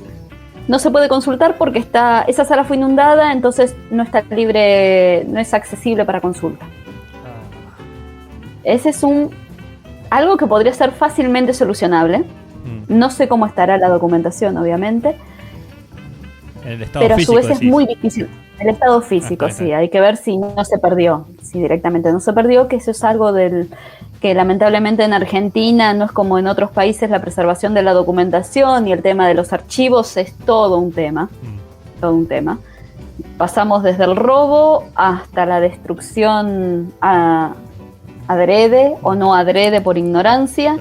No se puede consultar porque esa sala fue inundada, entonces no está libre, no es accesible para consulta. Ese es algo que podría ser fácilmente solucionable. No sé cómo estará la documentación, obviamente. El estado pero a físico, su vez decís. es muy difícil. El estado físico, sí. Hay que ver si no se perdió. Si directamente no se perdió, que eso es algo que lamentablemente en Argentina no es como en otros países. La preservación de la documentación y el tema de los archivos es todo un tema. Todo un tema. Pasamos desde el robo hasta la destrucción adrede o no adrede por ignorancia.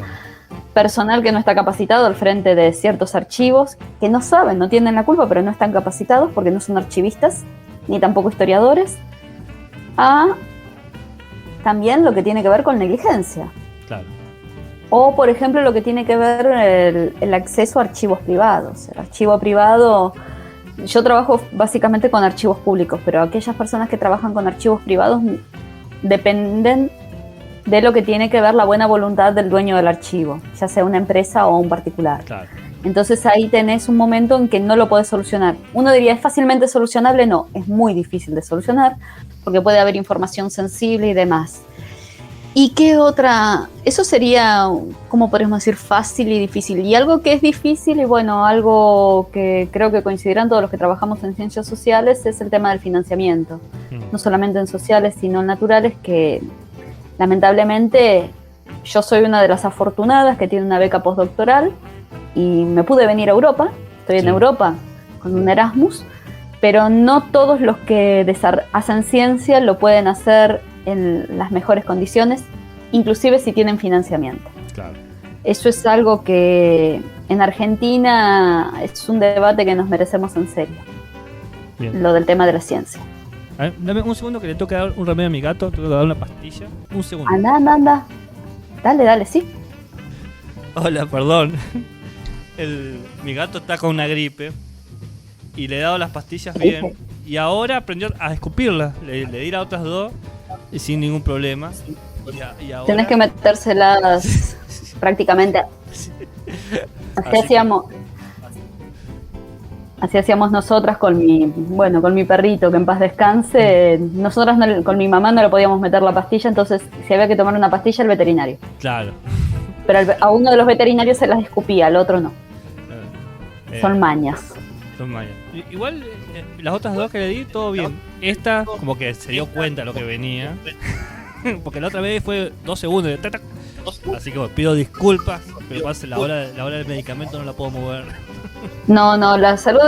Personal que no está capacitado al frente de ciertos archivos, que no saben, no tienen la culpa, pero no están capacitados porque no son archivistas, ni tampoco historiadores. También lo que tiene que ver con negligencia. Claro. O, por ejemplo, lo que tiene que ver el acceso a archivos privados. El archivo privado, yo trabajo básicamente con archivos públicos, pero aquellas personas que trabajan con archivos privados dependen de lo que tiene que ver la buena voluntad del dueño del archivo, ya sea una empresa o un particular. Claro. Entonces ahí tenés un momento en que no lo podés solucionar. Uno diría, ¿es fácilmente solucionable? No, es muy difícil de solucionar, porque puede haber información sensible y demás. ¿Y qué otra? Eso sería, ¿cómo podríamos decir? Fácil y difícil. Y algo que es difícil, y bueno, algo que creo que coincidirán todos los que trabajamos en ciencias sociales, es el tema del financiamiento. No solamente en sociales, sino en naturales, que lamentablemente yo soy una de las afortunadas que tiene una beca postdoctoral y me pude venir a Europa. Estoy en Europa con un Erasmus, pero no todos los que hacen ciencia lo pueden hacer en las mejores condiciones, inclusive si tienen financiamiento. Claro. Eso es algo que en Argentina es un debate que nos merecemos en serio. Bien. Lo del tema de la ciencia. A ver, dame un segundo que le tengo que dar un remedio a mi gato, tengo que dar una pastilla. Un segundo. Anda. Dale, sí. Hola, perdón. Mi gato está con una gripe y le he dado las pastillas bien. Y ahora aprendió a escupirlas. Le di a otras dos y sin ningún problema. Y ahora... Tenés que metérselas prácticamente. Así hacíamos nosotras con mi perrito, que en paz descanse. Nosotras con mi mamá no le podíamos meter la pastilla, entonces si había que tomar una pastilla, el veterinario. Claro. Pero a uno de los veterinarios se las escupía, al otro no. Son mañas. Son mañas. Igual, las otras dos que le di, todo bien. Esta, como que se dio cuenta de lo que venía. Porque la otra vez fue 2 segundos. Así que pido disculpas, pero pase la hora del medicamento, no la puedo mover. No, la salud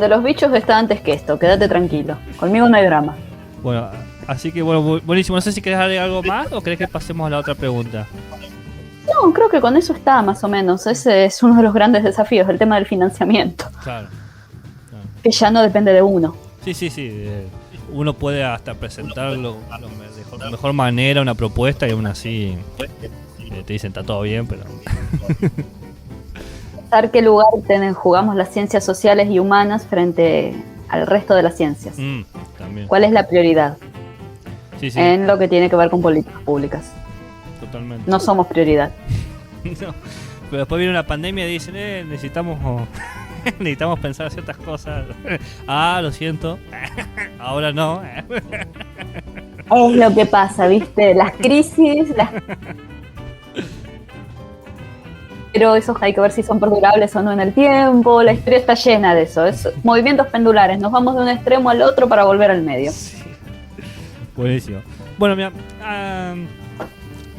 de los bichos está antes que esto, quédate tranquilo. Conmigo no hay drama. Bueno, así que buenísimo. No sé si querés darle algo más o querés que pasemos a la otra pregunta. No, creo que con eso está más o menos. Ese es uno de los grandes desafíos, el tema del financiamiento. Claro. Que ya no depende de uno. Sí. Uno puede hasta presentarlo de la mejor manera, una propuesta, y aún así te dicen está todo bien, pero... Pensar qué lugar jugamos las ciencias sociales y humanas frente al resto de las ciencias. También. ¿Cuál es la prioridad? Sí. En lo que tiene que ver con políticas públicas. Totalmente. No somos prioridad. No, pero después viene una pandemia y dicen, necesitamos pensar ciertas cosas. Lo siento. Ahora no. Es lo que pasa, ¿viste? Las crisis, pero esos hay que ver si son perdurables o no en el tiempo. La historia está llena de eso. Es movimientos pendulares. Nos vamos de un extremo al otro para volver al medio. Sí. Buenísimo. Bueno, mira,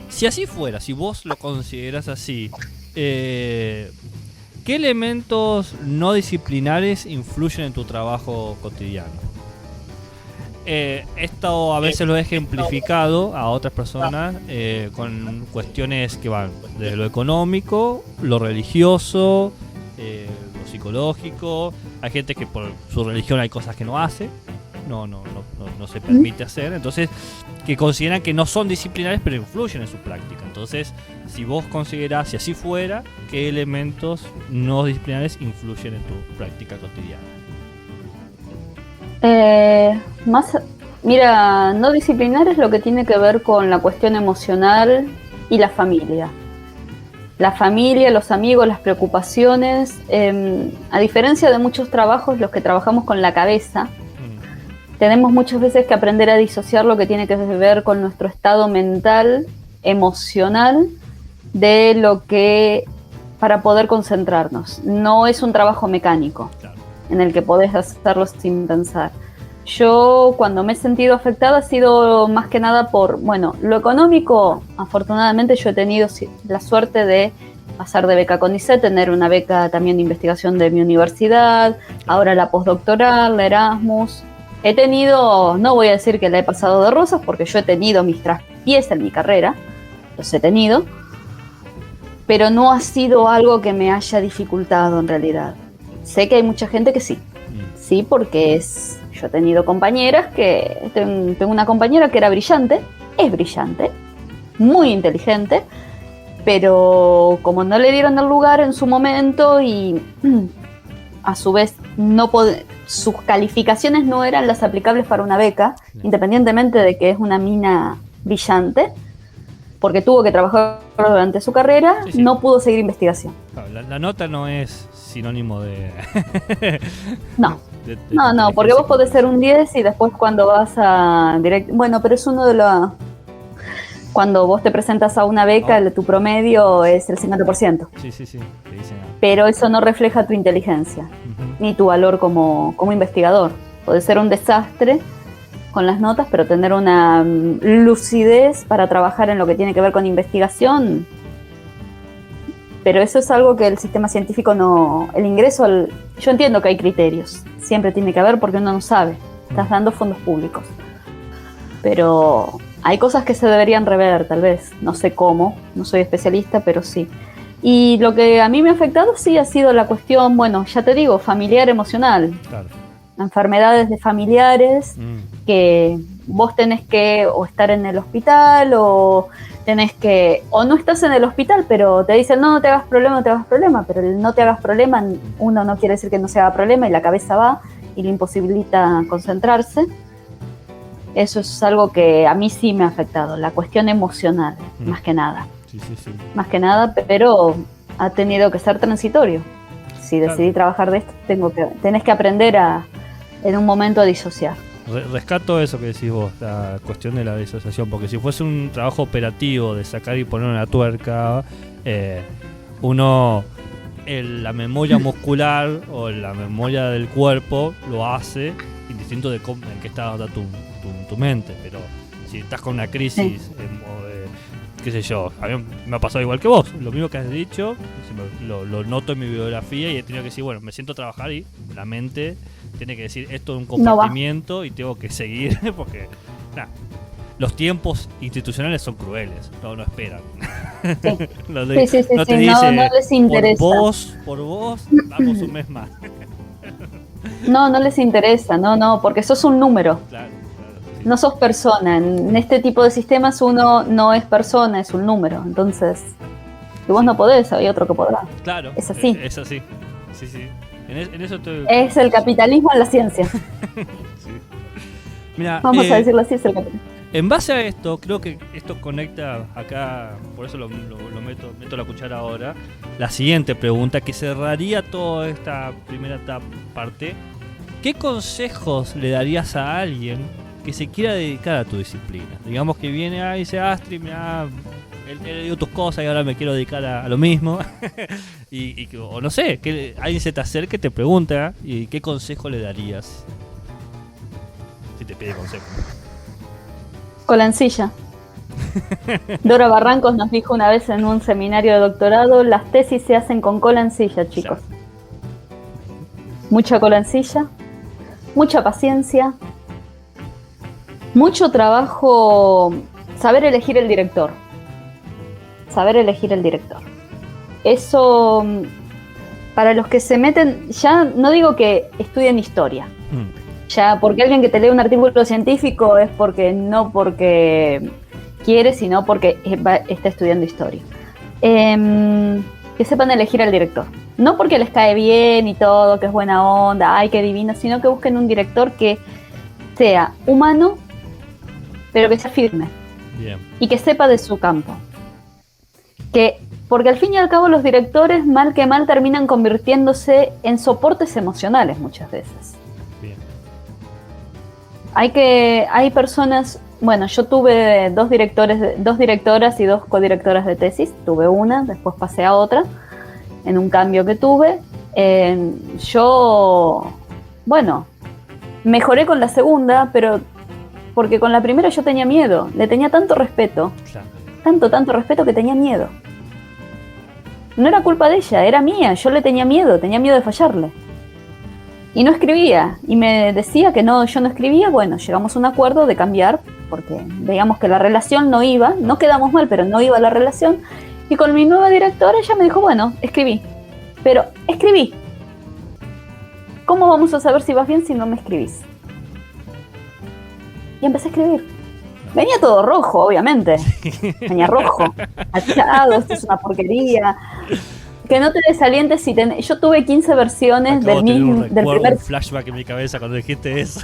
si así fuera, si vos lo considerás así, ¿qué elementos no disciplinares influyen en tu trabajo cotidiano? Esto a veces lo he ejemplificado a otras personas con cuestiones que van desde lo económico, lo religioso, lo psicológico. Hay gente que por su religión hay cosas que no hace, no se permite hacer, entonces que consideran que no son disciplinares pero influyen en su práctica. Entonces, si vos considerás, si así fuera, ¿qué elementos no disciplinares influyen en tu práctica cotidiana? Mira, no disciplinar es lo que tiene que ver con la cuestión emocional y la familia. La familia, los amigos, las preocupaciones. A diferencia de muchos trabajos, los que trabajamos con la cabeza, tenemos muchas veces que aprender a disociar lo que tiene que ver con nuestro estado mental, emocional, de lo que para poder concentrarnos. No es un trabajo mecánico en el que podés hacerlo sin pensar. Yo cuando me he sentido afectada ha sido más que nada por, bueno, lo económico. Afortunadamente yo he tenido la suerte de pasar de beca CONICET, tener una beca también de investigación de mi universidad, ahora la postdoctoral, la Erasmus. He tenido, no voy a decir que la he pasado de rosas, porque yo he tenido mis traspiés en mi carrera, los he tenido, pero no ha sido algo que me haya dificultado en realidad. Sé que hay mucha gente que sí, porque yo he tenido compañeras que, tengo una compañera que era brillante, es brillante, muy inteligente, pero como no le dieron el lugar en su momento y a su vez sus calificaciones no eran las aplicables para una beca, independientemente de que es una mina brillante, porque tuvo que trabajar durante su carrera, no pudo seguir investigación. La nota no es sinónimo de... No. No, porque vos podés ser un 10 y después cuando vas a bueno, pero es uno de los... Cuando vos te presentas a una beca, tu promedio es el 50%. Sí. Te dicen... Pero eso no refleja tu inteligencia, ni tu valor como investigador. Podés ser un desastre con las notas, pero tener una lucidez para trabajar en lo que tiene que ver con investigación. Pero eso es algo que el sistema científico no... El ingreso yo entiendo que hay criterios, siempre tiene que haber porque uno no sabe. Estás dando fondos públicos. Pero hay cosas que se deberían rever, tal vez. No sé cómo, no soy especialista, pero sí. Y lo que a mí me ha afectado sí ha sido la cuestión, bueno, ya te digo, familiar, emocional. Claro. Enfermedades de familiares que vos tenés que o estar en el hospital o tenés que, o no estás en el hospital, pero te dicen no te hagas problema, pero el no te hagas problema, uno no quiere decir que no se haga problema y la cabeza va y le imposibilita concentrarse. Eso es algo que a mí sí me ha afectado, la cuestión emocional, más que nada. Sí. Más que nada, pero ha tenido que ser transitorio. Si decidí trabajar de esto, tenés que aprender en un momento a disociar. Rescato eso que decís vos, la cuestión de la disociación, porque si fuese un trabajo operativo de sacar y poner una tuerca, la memoria muscular o la memoria del cuerpo lo hace indistinto de en qué estado está tu mente. Pero si estás con una crisis, qué sé yo, a mí me ha pasado igual que vos, lo mismo que has dicho, lo noto en mi biografía y he tenido que decir, bueno, me siento a trabajar y la mente tiene que decir esto es un compartimiento y tengo que seguir porque los tiempos institucionales son crueles, no esperan. Sí. No te dice, no les interesa. Por vos, vamos un mes más. No les interesa, porque sos un número. Claro. No sos persona. En este tipo de sistemas uno no es persona, es un número. Entonces, si vos no podés, hay otro que podrá. Claro. Es así. Es así. Sí. En eso es el capitalismo en la ciencia. Sí. Mirá, vamos a decirlo así, es el capitalismo. En base a esto, creo que esto conecta acá, por eso lo meto la cuchara ahora, la siguiente pregunta que cerraría toda esta primera parte. ¿Qué consejos le darías a alguien que se quiera dedicar a tu disciplina? Digamos que viene y dice, Astrid, mira, he leído tus cosas y ahora me quiero dedicar a lo mismo. o no sé, que alguien se te acerque y te pregunta, ¿y qué consejo le darías? Si te pide consejo. Colancilla. Dora Barrancos nos dijo una vez en un seminario de doctorado, las tesis se hacen con colancilla, chicos. Mucha colancilla, mucha paciencia, mucho trabajo, saber elegir el director. Saber elegir el director. Eso, para los que se meten, ya no digo que estudien historia. Ya, porque alguien que te lee un artículo científico es porque no porque quiere, sino porque está estudiando historia. Que sepan elegir al director. No porque les cae bien y todo, que es buena onda, ay, qué divino, sino que busquen un director que sea humano, pero que sea firme. Bien. Y que sepa de su campo. Porque al fin y al cabo los directores, mal que mal, terminan convirtiéndose en soportes emocionales muchas veces. Bien. Hay personas, bueno, yo tuve dos directoras y dos codirectoras de tesis. Tuve una, después pasé a otra, en un cambio que tuve. Yo, bueno, mejoré con la segunda, pero porque con la primera yo tenía miedo. Le tenía tanto respeto, Claro. tanto respeto que tenía miedo. No era culpa de ella, era mía. Yo le tenía miedo de fallarle. Y no escribía, y me decía que no, yo no escribía. Bueno, llegamos a un acuerdo de cambiar, porque veíamos que la relación no iba, no quedamos mal, pero no iba la relación. Y con mi nueva directora ella me dijo, bueno, escribí. Pero escribí. ¿Cómo vamos a saber si vas bien si no me escribís? Y empecé a escribir. Venía todo rojo, obviamente. Venía rojo. Achado, esto es una porquería. Que no te desalientes si yo tuve 15 versiones Acabo de tener un del primer... un flashback en mi cabeza cuando dijiste eso.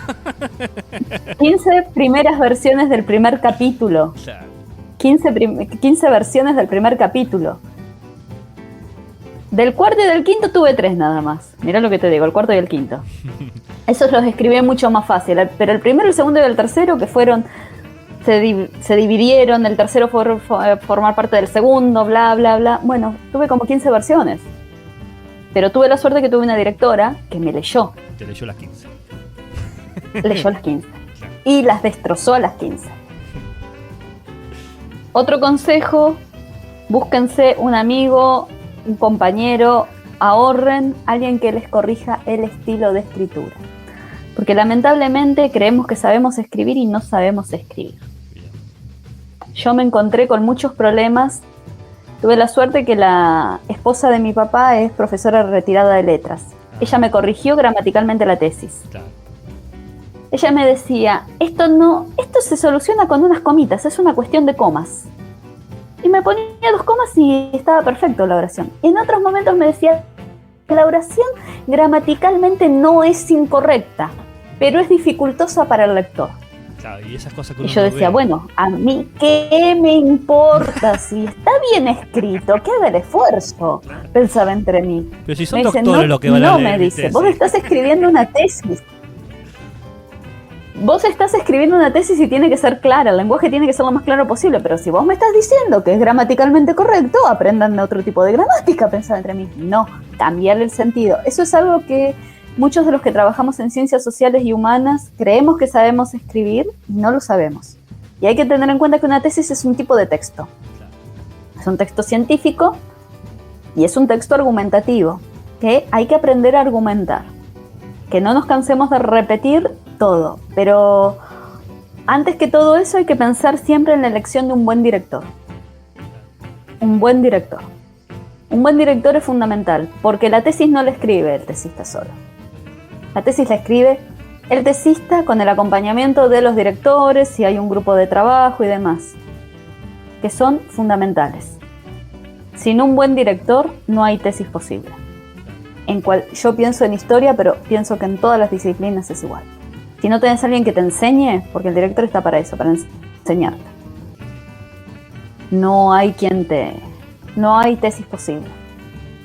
15 primeras versiones del primer capítulo. Claro. 15 versiones del primer capítulo. Del cuarto y del quinto tuve 3 nada más. Mirá lo que te digo, el cuarto y el quinto. Esos los escribí mucho más fácil. Pero el primero, el segundo y el tercero, que fueron... Se dividieron, el tercero fue formar parte del segundo, bla, bla, bla. Bueno, tuve como 15 versiones. Pero tuve la suerte que tuve una directora que me leyó. Te leyó las 15. Leyó las 15. Claro. Y las destrozó a las 15. Otro consejo, búsquense un amigo, un compañero, ahorren alguien que les corrija el estilo de escritura. Porque lamentablemente creemos que sabemos escribir y no sabemos escribir. Yo me encontré con muchos problemas. Tuve la suerte que la esposa de mi papá es profesora retirada de letras. Ella me corrigió gramaticalmente la tesis. Claro. Ella me decía, esto se soluciona con unas comitas, es una cuestión de comas. Y me ponía 2 comas y estaba perfecto la oración. En otros momentos me decía, la oración gramaticalmente no es incorrecta, pero es dificultosa para el lector. Claro, y esas cosas que Y uno yo no decía, ve. bueno, a mí qué me importa si está bien escrito, que haga el esfuerzo, pensaba entre mí. Pero si son Me dice, doctores los que van a no, leer me mi dice, tesis. vos estás escribiendo una tesis. Vos estás escribiendo una tesis y tiene que ser clara, el lenguaje tiene que ser lo más claro posible, pero si vos me estás diciendo que es gramaticalmente correcto, aprendan otro tipo de gramática, pensaba entre mí. No, cambiarle el sentido. Eso es algo que muchos de los que trabajamos en ciencias sociales y humanas creemos que sabemos escribir y no lo sabemos. Y hay que tener en cuenta que una tesis es un tipo de texto. Es un texto científico y es un texto argumentativo, que hay que aprender a argumentar. Que no nos cansemos de repetir todo, pero antes que todo eso hay que pensar siempre en la elección de un buen director. Un buen director. Un buen director es fundamental, porque la tesis no la escribe el tesista solo. La tesis la escribe el tesista con el acompañamiento de los directores, si hay un grupo de trabajo y demás, que son fundamentales. Sin un buen director no hay tesis posible. Yo pienso en historia, pero pienso que en todas las disciplinas es igual. Si no tenés a alguien que te enseñe, porque el director está para eso, para enseñarte. No hay tesis posible.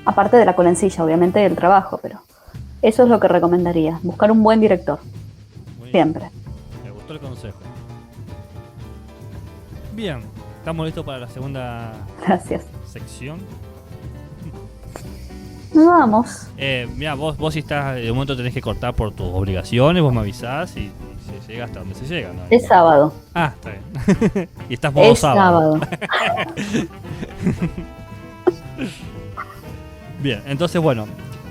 Aparte de la colencilla, obviamente, del trabajo, pero eso es lo que recomendaría. Buscar un buen director. Muy bien. Siempre. Me gustó el consejo. Bien, estamos listos para la segunda Gracias. sección. Vamos. Mira, vos si estás, de momento tenés que cortar por tus obligaciones, vos me avisás y se llega hasta donde se llega, ¿no? Es sábado. Ah, está bien. Y estás modo Es sábado. Bien, entonces bueno,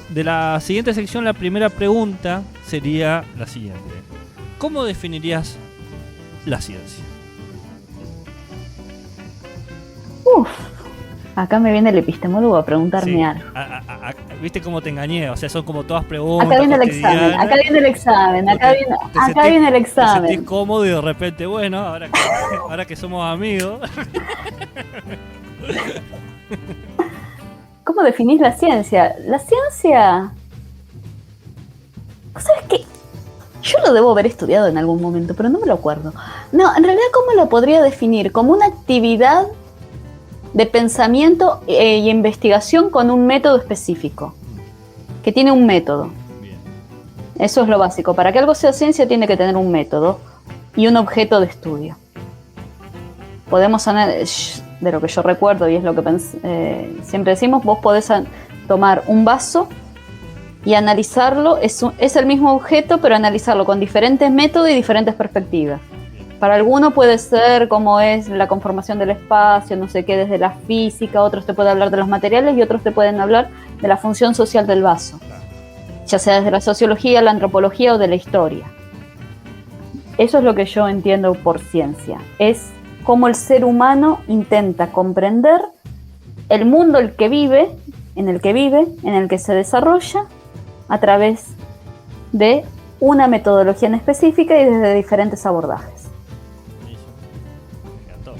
de la siguiente sección la primera pregunta sería la siguiente. ¿Cómo definirías la ciencia? Uf, acá me viene el epistemólogo a preguntarme Sí. algo. ¿Viste cómo te engañé? O sea, son como todas preguntas. Acá viene el examen, cotidianas. acá viene el examen, acá Te viene, sentís- acá viene el Te examen. sentís cómodo y de repente, bueno, ahora que somos amigos. ¿Cómo definís la ciencia? La ciencia... ¿Vos sabés qué? Yo lo debo haber estudiado en algún momento, pero no me lo acuerdo. No, en realidad, ¿cómo lo podría definir? Como una actividad de pensamiento y investigación con un método específico. Que tiene un método. Bien. Eso es lo básico. Para que algo sea ciencia tiene que tener un método y un objeto de estudio. Podemos de lo que yo recuerdo y es lo que siempre decimos, vos podés tomar un vaso y analizarlo, es el mismo objeto, pero analizarlo con diferentes métodos y diferentes perspectivas. Para algunos puede ser como es la conformación del espacio, no sé qué, desde la física, otros te pueden hablar de los materiales y otros te pueden hablar de la función social del vaso, ya sea desde la sociología, la antropología o de la historia. Eso es lo que yo entiendo por ciencia, es cómo el ser humano intenta comprender el mundo en el que vive, en el que se desarrolla, a través de una metodología en específica y desde diferentes abordajes. Me encantó.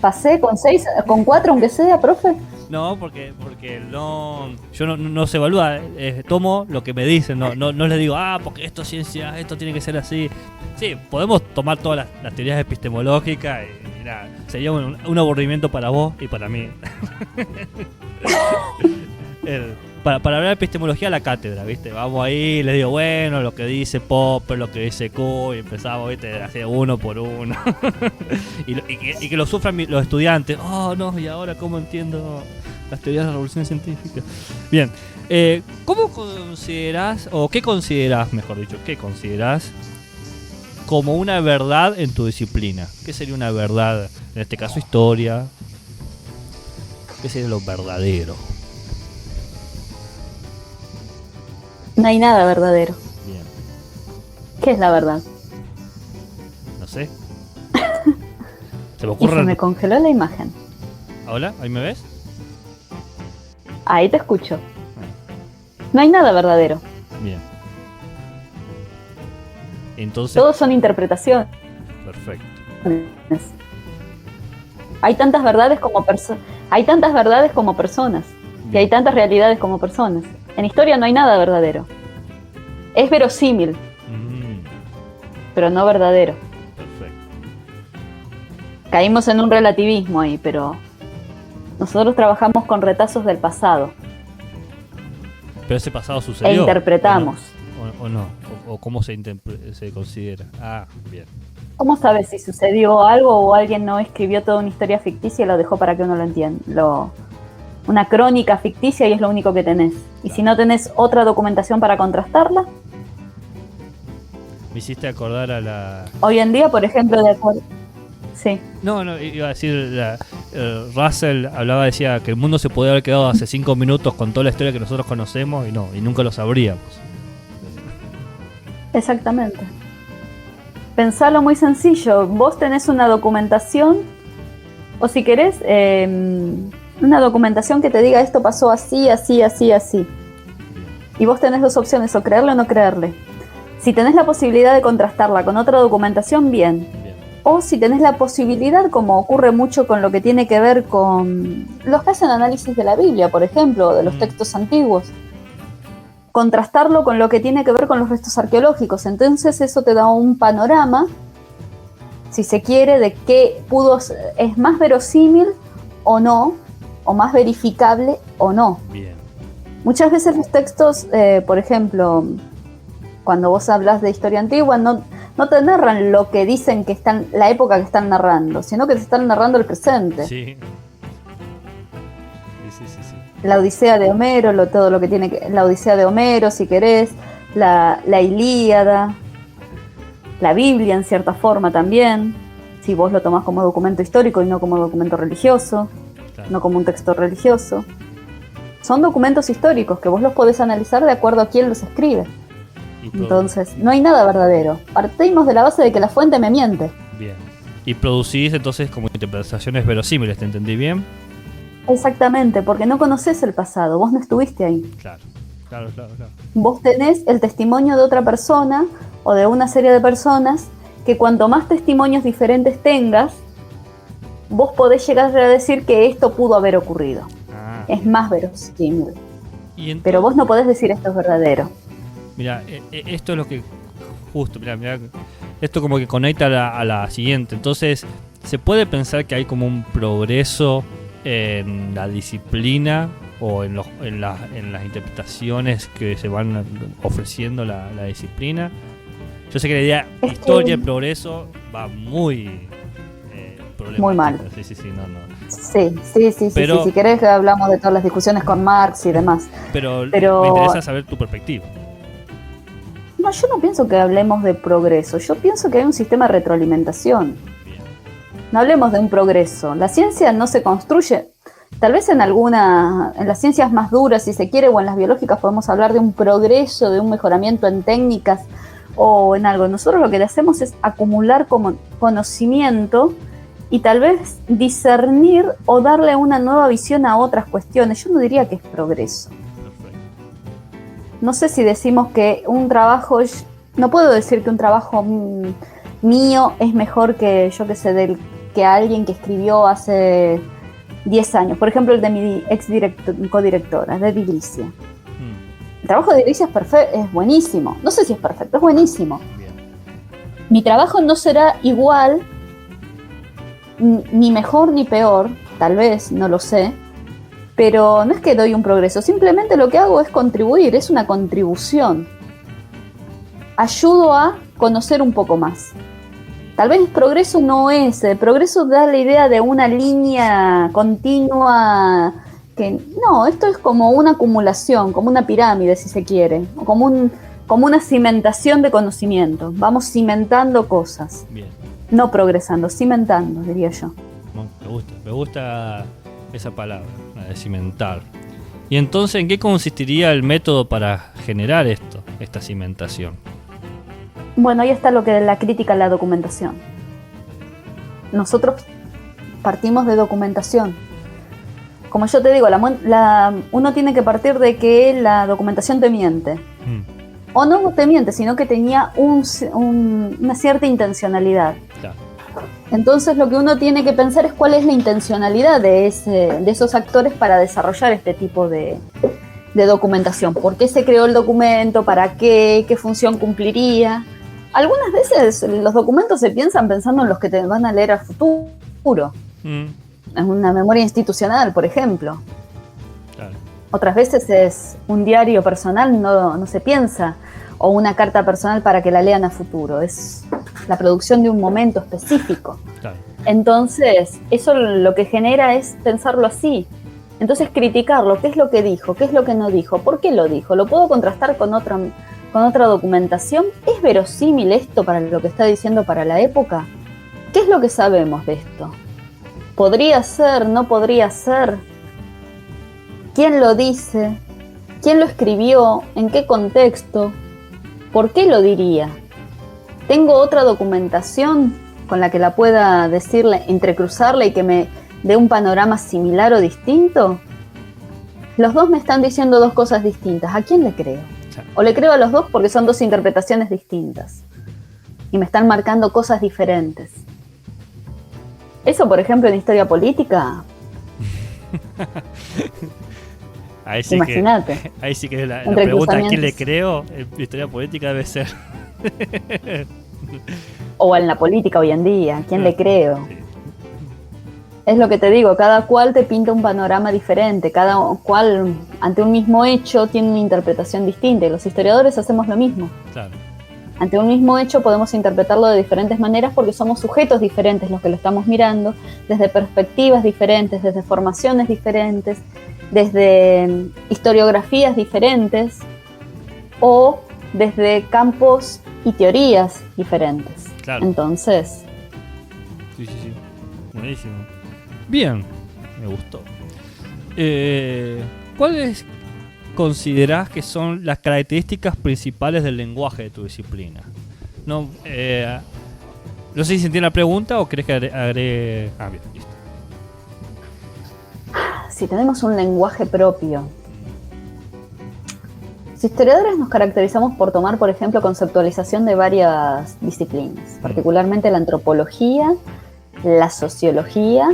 Pasé con 6, con 4 aunque sea, profe. No, porque no, yo no se evalúa, tomo lo que me dicen, no les digo, porque esto es ciencia, esto tiene que ser así. Sí, podemos tomar todas las teorías epistemológicas y nada, sería un aburrimiento para vos y para mí. Para hablar de epistemología, la cátedra, ¿viste? Vamos ahí, les digo, bueno, lo que dice Popper, lo que dice Q, y empezamos, ¿viste? Así uno por uno. y que lo sufran los estudiantes. Oh, no, y ahora, ¿cómo entiendo las teorías de la revolución científica? Bien, ¿cómo considerás, o qué considerás, mejor dicho, qué considerás como una verdad en tu disciplina? ¿Qué sería una verdad? En este caso, historia. ¿Qué sería lo verdadero? No hay nada verdadero. Bien. ¿Qué es la verdad? No sé. Se me Y se ocurre. me congeló la imagen. ¿Hola? ¿Ahí me ves? Ahí te escucho. No hay nada verdadero. Bien. Entonces. Todos son interpretaciones. Perfecto. Hay tantas verdades como personas. Y hay tantas realidades como personas. En historia no hay nada verdadero. Es verosímil, pero no verdadero. Perfecto. Caímos en un relativismo ahí, pero nosotros trabajamos con retazos del pasado Pero ese pasado sucedió. e interpretamos. ¿O no? ¿O cómo se considera? Ah, bien. ¿Cómo sabes si sucedió algo o alguien no escribió toda una historia ficticia y lo dejó para que uno lo entienda? Una crónica ficticia y es lo único que tenés. Y si no tenés otra documentación para contrastarla. Me hiciste acordar a la. Hoy en día, por ejemplo, de acuerdo. Sí. No, iba a decir. Russell decía que el mundo se podía haber quedado hace 5 minutos con toda la historia que nosotros conocemos y nunca lo sabríamos. Exactamente. Pensalo muy sencillo. Vos tenés una documentación, o si querés, una documentación que te diga esto pasó así, así, así, así. Y vos tenés dos opciones, o creerle o no creerle. Si tenés la posibilidad de contrastarla con otra documentación, bien. O si tenés la posibilidad, como ocurre mucho con lo que tiene que ver con los que hacen análisis de la Biblia, por ejemplo, de los textos antiguos, contrastarlo con lo que tiene que ver con los restos arqueológicos. Entonces eso te da un panorama, si se quiere, de qué es más verosímil o no, o más verificable o no. Bien. Muchas veces los textos, por ejemplo, cuando vos hablas de historia antigua, no te narran lo que dicen que están, la época que están narrando, sino que te están narrando el presente. Sí. La Odisea de Homero, todo lo que tiene la Odisea de Homero, si querés, la Ilíada, la Biblia en cierta forma también, si vos lo tomás como documento histórico y no como documento religioso, Claro. no como un texto religioso. Son documentos históricos que vos los podés analizar de acuerdo a quién los escribe. Y Entonces, no hay nada verdadero. Partimos de la base de que la fuente me miente. bien. Y producís entonces como interpretaciones verosímiles, ¿te entendí bien? Exactamente, porque no conoces el pasado, vos no estuviste ahí. Claro. Vos tenés el testimonio de otra persona o de una serie de personas que cuanto más testimonios diferentes tengas, vos podés llegar a decir que esto pudo haber ocurrido. Ah. Es más verosímil. Y entonces, Pero vos no podés decir esto es verdadero. mira, esto es lo que justo, mira, esto como que conecta a la siguiente. Entonces, ¿se puede pensar que hay como un progreso en la disciplina o en las interpretaciones que se van ofreciendo la disciplina? Yo sé que la idea Es historia y que- progreso va muy problemática. Muy mal. Sí, no. Sí, Pero- si querés que hablamos de todas las discusiones con Marx y demás. Pero Pero- me interesa saber tu perspectiva. No, yo no pienso que hablemos de progreso, yo pienso que hay un sistema de retroalimentación. Bien. No hablemos de un progreso. La ciencia no se construye, tal vez en las ciencias más duras, si se quiere, o en las biológicas podemos hablar de un progreso, de un mejoramiento en técnicas o en algo. Nosotros lo que le hacemos es acumular como conocimiento y tal vez discernir o darle una nueva visión a otras cuestiones. Yo no diría que es progreso. Perfecto. No sé si decimos que un trabajo, no puedo decir que un trabajo mío es mejor que, yo qué sé, que alguien que escribió hace 10 años. Por ejemplo, el de mi codirectora, de Edilicia. El trabajo de Edilicia es buenísimo. No sé si es perfecto, es buenísimo. Bien. Mi trabajo no será igual, ni mejor ni peor, tal vez, no lo sé. Pero no es que doy un progreso, simplemente lo que hago es contribuir, es una contribución. Ayudo a conocer un poco más. Tal vez progreso no es, progreso da la idea de una línea continua, que no, esto es como una acumulación, como una pirámide si se quiere, o como una cimentación de conocimiento. Vamos cimentando cosas, Bien. no progresando, cimentando, diría yo. Bueno, me gusta esa palabra, la de cimentar. Y entonces, ¿en qué consistiría el método para generar esta cimentación? Bueno, ahí está lo que es la crítica a la documentación. Nosotros partimos de documentación. Como yo te digo, uno tiene que partir de que la documentación te miente. O no te miente, sino que tenía una cierta intencionalidad. Claro. Entonces lo que uno tiene que pensar es cuál es la intencionalidad de esos actores para desarrollar este tipo de documentación. ¿Por qué se creó el documento? ¿Para qué? ¿Qué función cumpliría? Algunas veces los documentos se piensan pensando en los que te van a leer al futuro. En una memoria institucional, por ejemplo. Claro. Otras veces es un diario personal, no se piensa, o una carta personal para que la lean a futuro. Es la producción de un momento específico. Claro. Entonces, eso lo que genera es pensarlo así. Entonces, criticarlo, qué es lo que dijo, qué es lo que no dijo, por qué lo dijo, lo puedo contrastar con otra documentación. ¿Es verosímil esto para lo que está diciendo para la época? ¿Qué es lo que sabemos de esto? ¿Podría ser? ¿No podría ser? ¿Quién lo dice? ¿Quién lo escribió? ¿En qué contexto? ¿Por qué lo diría? ¿Tengo otra documentación con la que la pueda decirle, entrecruzarla y que me dé un panorama similar o distinto? Los dos me están diciendo dos cosas distintas. ¿A quién le creo? O le creo a los dos porque son dos interpretaciones distintas y me están marcando cosas diferentes. Eso, por ejemplo, en historia política, Ahí sí imagínate. ahí sí que la Entre pregunta a quién cruzamientos. le creo en historia política debe ser. O en la política hoy en día, ¿a quién le creo? Sí. Es lo que te digo, cada cual te pinta un panorama diferente, cada cual ante un mismo hecho tiene una interpretación distinta y los historiadores hacemos lo mismo. Claro. Ante un mismo hecho podemos interpretarlo de diferentes maneras porque somos sujetos diferentes los que lo estamos mirando, desde perspectivas diferentes, desde formaciones diferentes, desde historiografías diferentes o desde campos y teorías diferentes. Claro. Entonces, Sí. Buenísimo. Bien, me gustó. ¿Cuáles considerás que son las características principales del lenguaje de tu disciplina? No sé si se entiende la pregunta o crees que agregue... bien, listo. si tenemos un lenguaje propio, los historiadores nos caracterizamos por tomar, por ejemplo, conceptualización de varias disciplinas, particularmente la antropología, la sociología,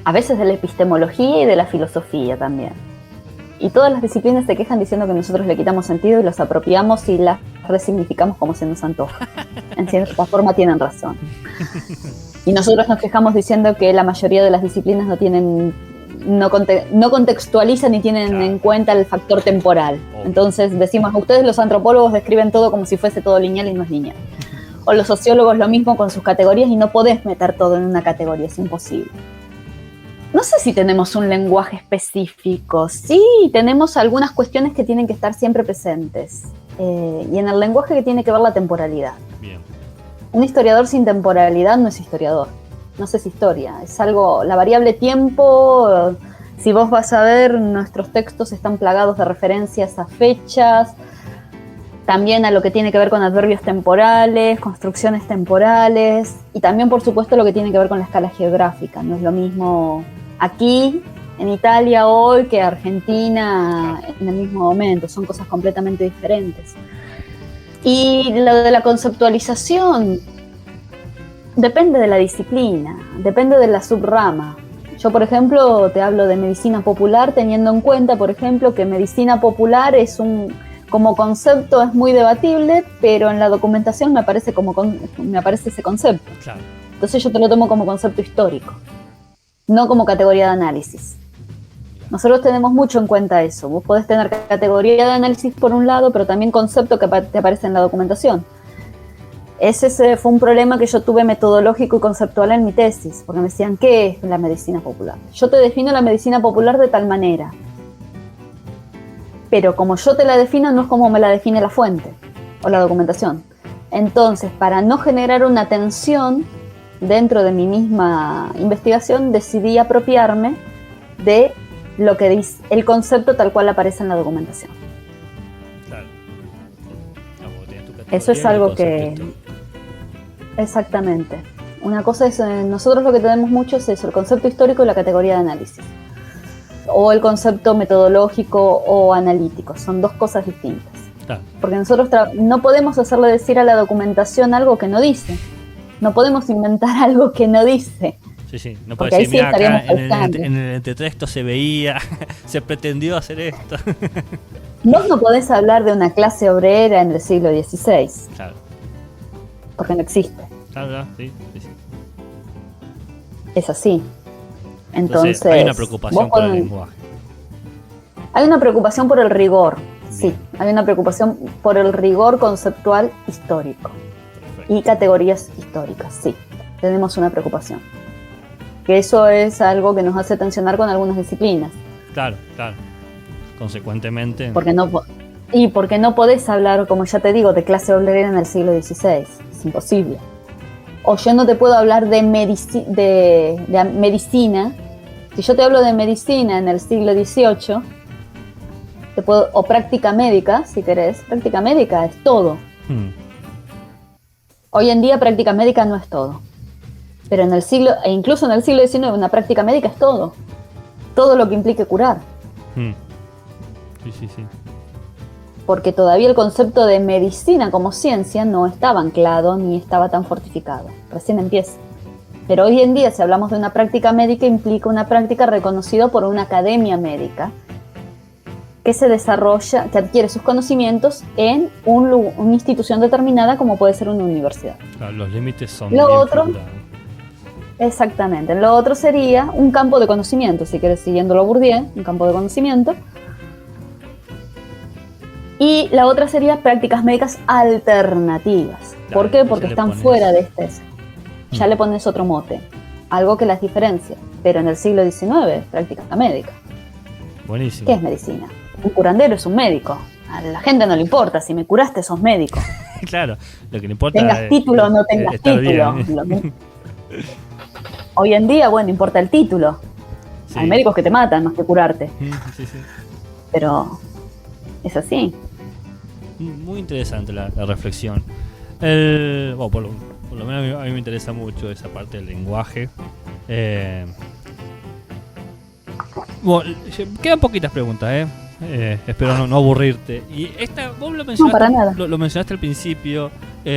a veces de la epistemología y de la filosofía también. Y todas las disciplinas se quejan diciendo que nosotros le quitamos sentido y los apropiamos y las resignificamos como se nos antoja. En cierta forma tienen razón. Y nosotros nos quejamos diciendo que la mayoría de las disciplinas no contextualizan ni tienen en cuenta el factor temporal. Entonces decimos, ustedes los antropólogos describen todo como si fuese todo lineal y no es lineal. O los sociólogos lo mismo con sus categorías y no podés meter todo en una categoría, es imposible. No sé si tenemos un lenguaje específico. Sí, tenemos algunas cuestiones que tienen que estar siempre presentes. Y en el lenguaje que tiene que ver la temporalidad. Bien. Un historiador sin temporalidad no es historiador. No es historia. Es algo, la variable tiempo, si vos vas a ver, nuestros textos están plagados de referencias a fechas, también a lo que tiene que ver con adverbios temporales, construcciones temporales, y también, por supuesto, lo que tiene que ver con la escala geográfica. No es lo mismo aquí, en Italia hoy, que Argentina en el mismo momento. Son cosas completamente diferentes. Y lo de la conceptualización depende de la disciplina, depende de la subrama. Yo, por ejemplo, te hablo de medicina popular teniendo en cuenta, por ejemplo, que medicina popular es como concepto es muy debatible, pero en la documentación me aparece ese concepto. Claro. Entonces yo te lo tomo como concepto histórico, no como categoría de análisis. Nosotros tenemos mucho en cuenta eso. Vos podés tener categoría de análisis por un lado, pero también concepto que te aparece en la documentación. Ese fue un problema que yo tuve metodológico y conceptual en mi tesis, porque me decían, ¿qué es la medicina popular? Yo te defino la medicina popular de tal manera, pero como yo te la defino no es como me la define la fuente o la documentación. Entonces, para no generar una tensión dentro de mi misma investigación, decidí apropiarme de lo que dice el concepto tal cual aparece en la documentación. Claro. Eso es algo que... Exactamente. Una cosa es, nosotros lo que tenemos mucho es eso, el concepto histórico y la categoría de análisis. O el concepto metodológico o analítico. Son dos cosas distintas. Claro. Porque nosotros no podemos hacerle decir a la documentación algo que no dice. No podemos inventar algo que no dice. Sí. No porque puede decir, ahí sí mira, acá estaríamos en el entretexto se veía, se pretendió hacer esto. Vos no podés hablar de una clase obrera en el siglo XVI. Claro. Porque no existe. Claro, sí. Es así. Entonces hay una preocupación por el lenguaje. Hay una preocupación por el rigor. Bien. Sí, hay una preocupación por el rigor conceptual histórico. Perfecto. Y categorías históricas, sí. Tenemos una preocupación. Que eso es algo que nos hace tensionar con algunas disciplinas. Claro. Consecuentemente. Porque no podés hablar, como ya te digo, de clase obrera en el siglo XVI. Es imposible. O yo no te puedo hablar de medicina. Si yo te hablo de medicina en el siglo XVIII, o práctica médica, si querés. Práctica médica es todo. Hoy en día práctica médica no es todo. Pero incluso en el siglo XIX una práctica médica es todo. Todo lo que implique curar. Sí. Porque todavía el concepto de medicina como ciencia no estaba anclado ni estaba tan fortificado. Recién empieza. Pero hoy en día, si hablamos de una práctica médica, implica una práctica reconocida por una academia médica que se desarrolla, que adquiere sus conocimientos en una institución determinada como puede ser una universidad. Claro, los límites son Lo bien otro, figurados. Exactamente. Lo otro sería un campo de conocimiento, si quieres, siguiéndolo a Bourdieu, un campo de conocimiento. Y la otra sería prácticas médicas alternativas. Claro, ¿por qué? Porque están fuera de este. Ya le pones otro mote, algo que las diferencia. Pero en el siglo XIX es práctica médica. Buenísimo. ¿Qué es medicina? Un curandero es un médico. A la gente no le importa, si me curaste sos médico. Claro, lo que le importa Tengas título o no tengas estar título. bien. Hoy en día, bueno, importa el título. Sí. Hay médicos que te matan más que curarte. Sí, sí. Pero es así. Muy interesante la reflexión. Bueno, por lo menos a mí me interesa mucho esa parte del lenguaje. Bueno, quedan poquitas preguntas, espero no aburrirte. Y esta, vos lo mencionaste, para nada. Lo mencionaste al principio. No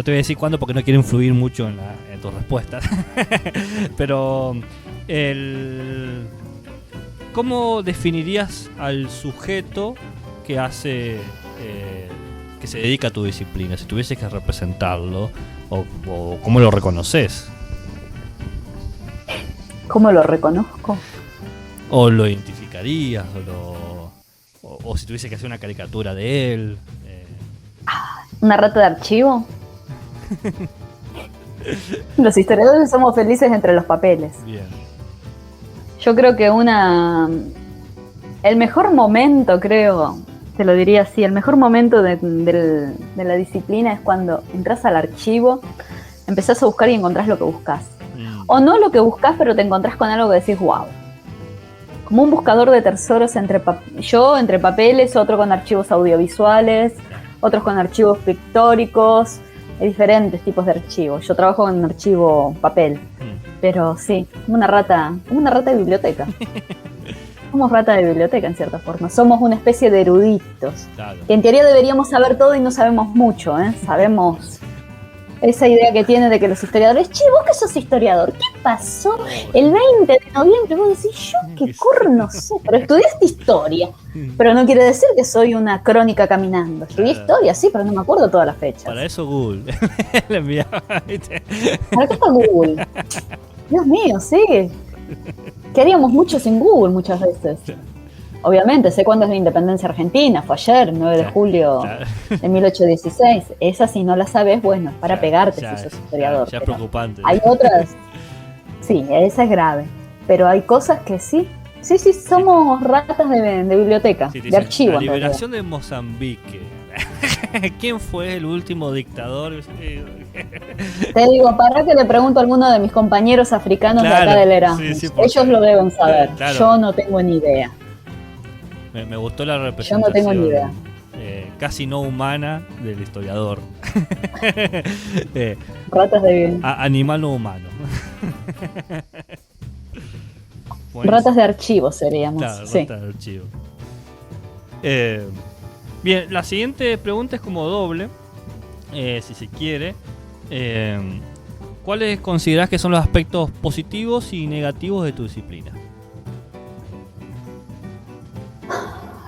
te voy a decir cuándo porque no quiero influir mucho en tus respuestas. Pero, ¿cómo definirías al sujeto que hace, que se dedica a tu disciplina? Si tuvieses que representarlo, o ¿cómo lo reconoces? ¿Cómo lo reconozco? ¿O lo identificarías? O si tuviese que hacer una caricatura de él. ¿Una rata de archivo? Los historiadores somos felices entre los papeles. Bien. Yo creo que el mejor momento, creo, te lo diría así, el mejor momento de la disciplina es cuando entras al archivo, empezás a buscar y encontrás lo que buscás. O no lo que buscás, pero te encontrás con algo que decís, wow. Como un buscador de tesoros entre papeles, otro con archivos audiovisuales, otros con archivos pictóricos, hay diferentes tipos de archivos. Yo trabajo con archivo papel, pero sí, como una rata de biblioteca. Somos rata de biblioteca en cierta forma. Somos una especie de eruditos. Claro. Que en teoría deberíamos saber todo y no sabemos mucho, Sabemos esa idea que tiene de que los historiadores, che, vos que sos historiador, ¿qué pasó el 20 de noviembre? Vos decís, yo qué corno sé, pero estudiaste historia. Pero no quiere decir que soy una crónica caminando. Estudié historia, sí, pero no me acuerdo todas las fechas. Para eso Google le enviaba, ¿viste? ¿Para qué está Google? Dios mío, sí. ¿Qué haríamos mucho sin Google muchas veces? Obviamente, sé cuándo es la independencia argentina, fue ayer, 9 de julio de 1816. Esa, si no la sabes, bueno, es para pegarte si sos historiador. Ya es preocupante. Hay otras, sí, esa es grave. Pero hay cosas que sí, somos ratas de biblioteca, Sí, de archivo. La liberación de Mozambique. ¿Quién fue el último dictador? Te digo, para que le pregunto a alguno de mis compañeros africanos de acá del Erasmus. Sí, ellos lo deben saber, claro. Yo no tengo ni idea. Me gustó la representación. Yo no tengo ni idea. Casi no humana del historiador. Ratas de Animal no humano. ratas de archivo seríamos. Claro, sí. ratas de archivo. Bien, la siguiente pregunta es como doble, si se quiere. ¿Cuáles considerás que son los aspectos positivos y negativos de tu disciplina?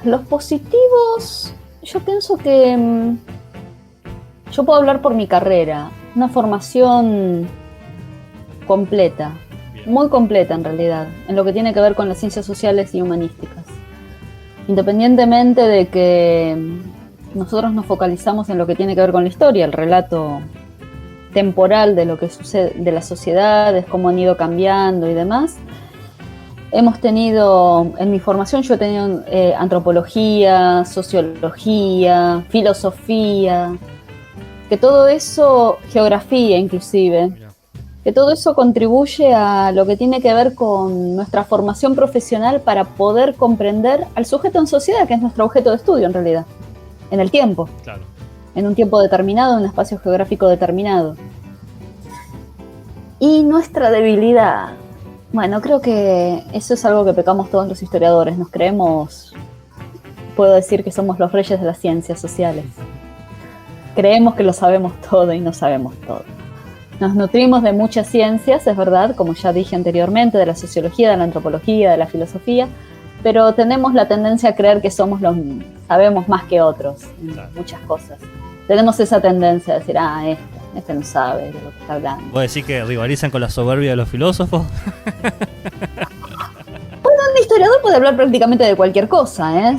Los positivos, yo pienso que yo puedo hablar por mi carrera, una formación completa, muy completa en realidad, en lo que tiene que ver con las ciencias sociales y humanísticas. Independientemente de que nosotros nos focalizamos en lo que tiene que ver con la historia, el relato temporal de lo que sucede, de las sociedades, cómo han ido cambiando y demás. Hemos tenido, en mi formación yo he tenido antropología, sociología, filosofía, que todo eso, geografía inclusive, que todo eso contribuye a lo que tiene que ver con nuestra formación profesional para poder comprender al sujeto en sociedad, que es nuestro objeto de estudio en realidad, en el tiempo, Claro. en un tiempo determinado, en un espacio geográfico determinado. Y nuestra debilidad, bueno, creo que eso es algo que pecamos todos los historiadores, nos creemos, puedo decir que somos los reyes de las ciencias sociales. Creemos que lo sabemos todo y no sabemos todo. Nos nutrimos de muchas ciencias, es verdad, como ya dije anteriormente, de la sociología, de la antropología, de la filosofía, pero tenemos la tendencia a creer que sabemos más que otros en muchas cosas. Tenemos esa tendencia a decir, este no sabe de lo que está hablando. ¿Vos decís que rivalizan con la soberbia de los filósofos? Un historiador puede hablar prácticamente de cualquier cosa,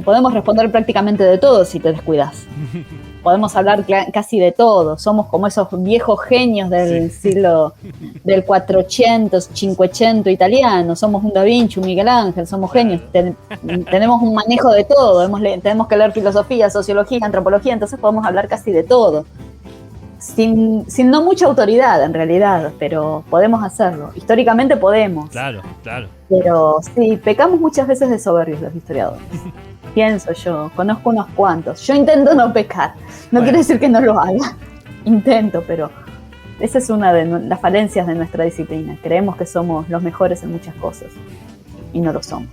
podemos responder prácticamente de todo si te descuidas. podemos hablar casi de todo. Somos como esos viejos genios del siglo del 400, 500 italiano. Somos un Da Vinci, un Miguel Ángel, somos genios. Tenemos un manejo de todo. Tenemos que leer filosofía, sociología, antropología, entonces podemos hablar casi de todo. Sin no mucha autoridad en realidad, pero podemos hacerlo. Históricamente podemos. Claro. Pero sí, pecamos muchas veces de soberbios los historiadores. Pienso yo, conozco unos cuantos. Yo intento no pecar, no quiere decir que no lo haga. Intento, pero esa es una de las falencias de nuestra disciplina. Creemos que somos los mejores en muchas cosas y no lo somos.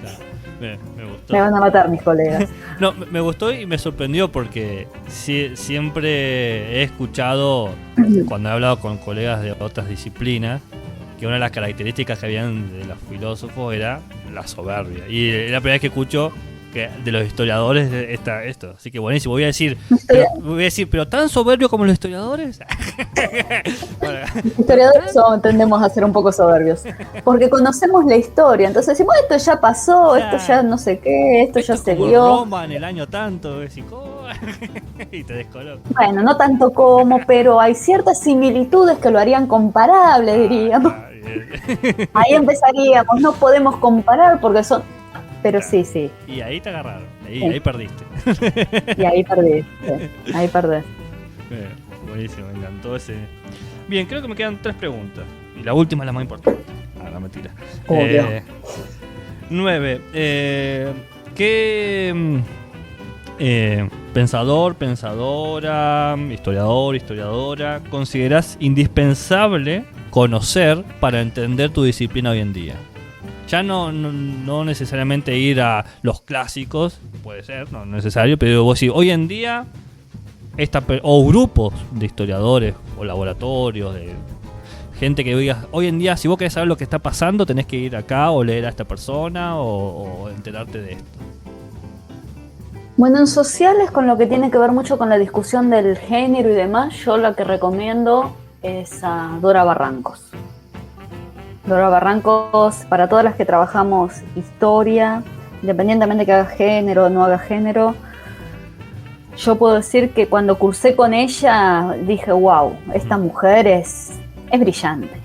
Claro. Me gustó. Me van a matar mis colegas. No, me gustó y me sorprendió porque siempre he escuchado, cuando he hablado con colegas de otras disciplinas, que una de las características que habían de los filósofos era la soberbia. Y es la primera vez que escucho que de los historiadores está esto. Así que buenísimo. Voy a decir, pero ¿tan soberbio como los historiadores? Los historiadores tendemos a ser un poco soberbios. Porque conocemos la historia. Entonces decimos, esto ya pasó, esto ya no sé qué, esto ya se dio. Roma en el año tanto, y te descoloca. Bueno, no tanto como, pero hay ciertas similitudes que lo harían comparable, diríamos. Ahí empezaríamos. No podemos comparar porque son... Pero sí. Y ahí te agarraron, ahí perdiste. Y ahí perdiste, ahí perdés. Buenísimo, me encantó ese. Bien, creo que me quedan 3 preguntas. Y la última es la más importante. La mentira. 9. ¿Qué pensador, pensadora, historiador, historiadora considerás indispensable conocer para entender tu disciplina hoy en día? Ya no necesariamente ir a los clásicos, puede ser, no necesario, pero vos sí, hoy en día, o grupos de historiadores, o laboratorios, de gente que digas, hoy en día, si vos querés saber lo que está pasando, tenés que ir acá, o leer a esta persona, o enterarte de esto. Bueno, en sociales, con lo que tiene que ver mucho con la discusión del género y demás, yo la que recomiendo es a Dora Barrancos. Dora Barrancos, para todas las que trabajamos historia, independientemente que haga género o no haga género, yo puedo decir que cuando cursé con ella dije, wow, esta mujer es brillante.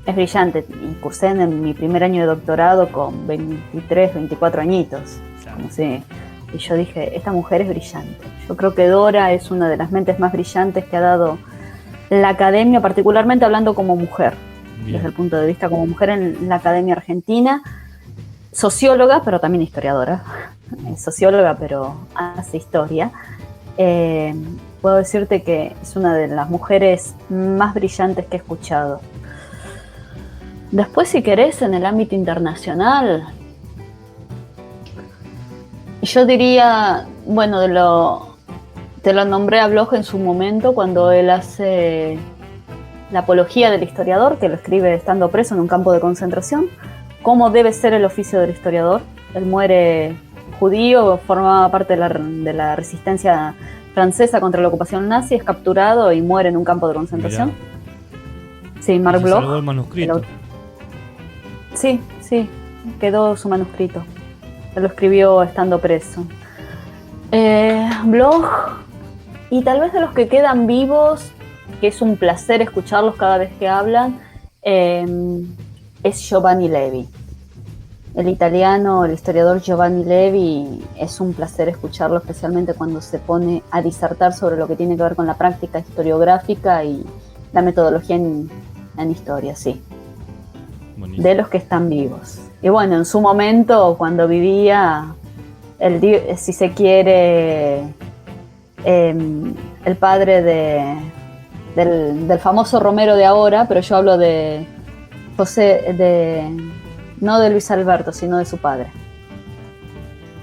Es brillante. Y cursé en mi primer año de doctorado con 23, 24 añitos. Como si, y yo dije, esta mujer es brillante. Yo creo que Dora es una de las mentes más brillantes que ha dado la academia, particularmente hablando como mujer. Bien. Desde el punto de vista como mujer en la academia argentina, socióloga, pero también historiadora, socióloga, pero hace historia. Puedo decirte que es una de las mujeres más brillantes que he escuchado. Después, si querés, en el ámbito internacional, yo diría, bueno, te lo nombré a Bloch en su momento, cuando él hace la apología del historiador, que lo escribe estando preso en un campo de concentración, cómo debe ser el oficio del historiador. Él muere judío, formaba parte de la resistencia francesa contra la ocupación nazi, es capturado y muere en un campo de concentración. Mirá. Sí, Marc Bloch. ¿Salvó el manuscrito? Sí, quedó su manuscrito. Él lo escribió estando preso. Bloch, y tal vez de los que quedan vivos, que es un placer escucharlos cada vez que hablan, es Giovanni Levi. El italiano, el historiador Giovanni Levi, es un placer escucharlo, especialmente cuando se pone a disertar sobre lo que tiene que ver con la práctica historiográfica y la metodología en historia, sí. Buenísimo. De los que están vivos. Y bueno, en su momento, cuando vivía, si se quiere, el padre del famoso Romero de ahora, pero yo hablo de no de Luis Alberto, sino de su padre,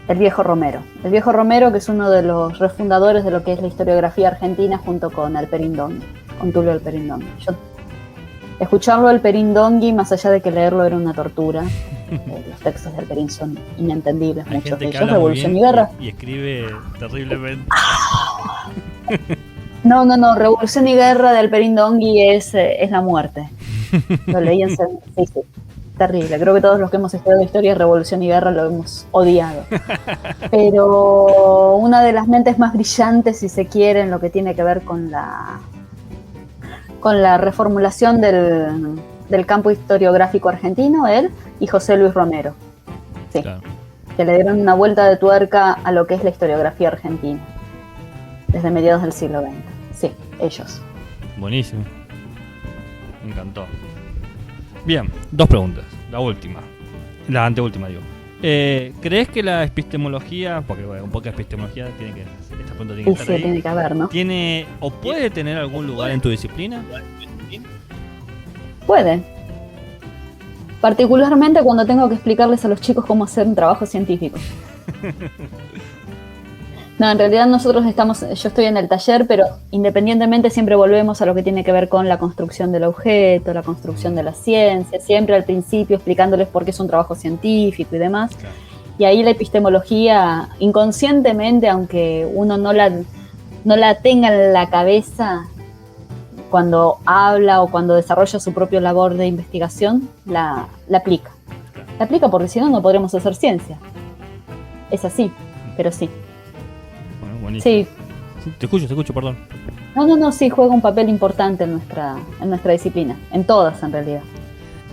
el viejo Romero, que es uno de los refundadores de lo que es la historiografía argentina, junto con Alperindongui, con Tulio Alperindongui. Escucharlo Alperindongui, más allá de que leerlo era una tortura. Los textos de Alperín son inentendibles, hay muchos de ellos. Revolución y Guerra. Y escribe terriblemente. No, Revolución y Guerra de Alperindongui es la muerte. Lo leí en sí. terrible. Creo que todos los que hemos estudiado historia, revolución y guerra lo hemos odiado. Pero una de las mentes más brillantes, si se quiere, en lo que tiene que ver con la reformulación del campo historiográfico argentino, él y José Luis Romero. Sí, claro. Que le dieron una vuelta de tuerca a lo que es la historiografía argentina desde mediados del siglo XX. Sí, ellos. Buenísimo. Me encantó. Bien, 2 preguntas. La última. La anteúltima, digo. ¿Crees que la epistemología, porque bueno, un poco de epistemología tiene que, esta pregunta tiene que estar ahí, tiene que haber, ¿no? ¿Tiene o puede tener algún lugar en tu disciplina? Puede. Particularmente cuando tengo que explicarles a los chicos cómo hacer un trabajo científico. No, en realidad yo estoy en el taller, pero independientemente siempre volvemos a lo que tiene que ver con la construcción del objeto, la construcción de la ciencia, siempre al principio explicándoles por qué es un trabajo científico y demás. Claro. Y ahí la epistemología, inconscientemente, aunque uno no la tenga en la cabeza, cuando habla o cuando desarrolla su propia labor de investigación, la aplica. La aplica porque si no, no podremos hacer ciencia. Es así, pero sí. Bueno, buenísimo. Sí. Te escucho, perdón. No, sí, juega un papel importante en nuestra disciplina, en todas en realidad.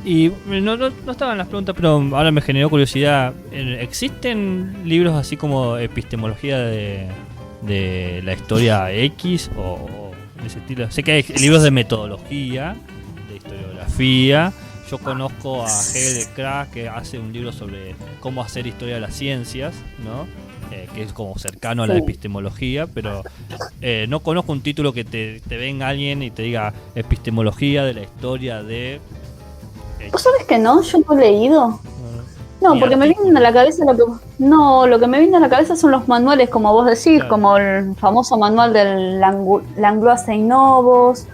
Y no estaban las preguntas, pero ahora me generó curiosidad. ¿Existen libros así como epistemología de la historia X o de ese estilo? Sé que hay libros de metodología, de historiografía. Yo conozco a Hegel de Kras, que hace un libro sobre cómo hacer historia de las ciencias, ¿no? Que es como cercano a la epistemología, pero no conozco un título que te venga alguien y te diga epistemología de la historia de... ¿Vos sabés que no? Yo no he leído. No, porque me viene a la cabeza lo que me viene a la cabeza son los manuales, como vos decís, claro. Como el famoso manual del Langlois y Novos,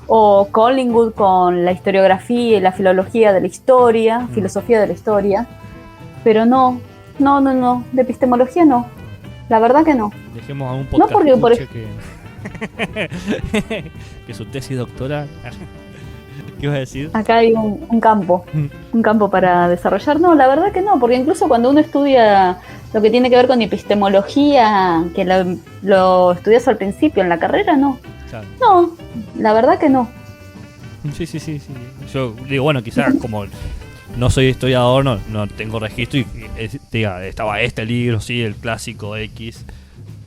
o Collingwood con la historiografía y la filología de la historia, filosofía de la historia. Pero no, de epistemología no. La verdad que no. Dejemos a un podcast no porque, por que su tesis doctoral. ¿Qué ibas a decir? Acá hay un campo para desarrollar. No, la verdad que no, porque incluso cuando uno estudia lo que tiene que ver con epistemología, que lo estudias al principio en la carrera, no. Claro. No, la verdad que no. Sí. Yo digo, bueno, quizás como no soy historiador, no tengo registro y diga, estaba este libro, sí, el clásico X.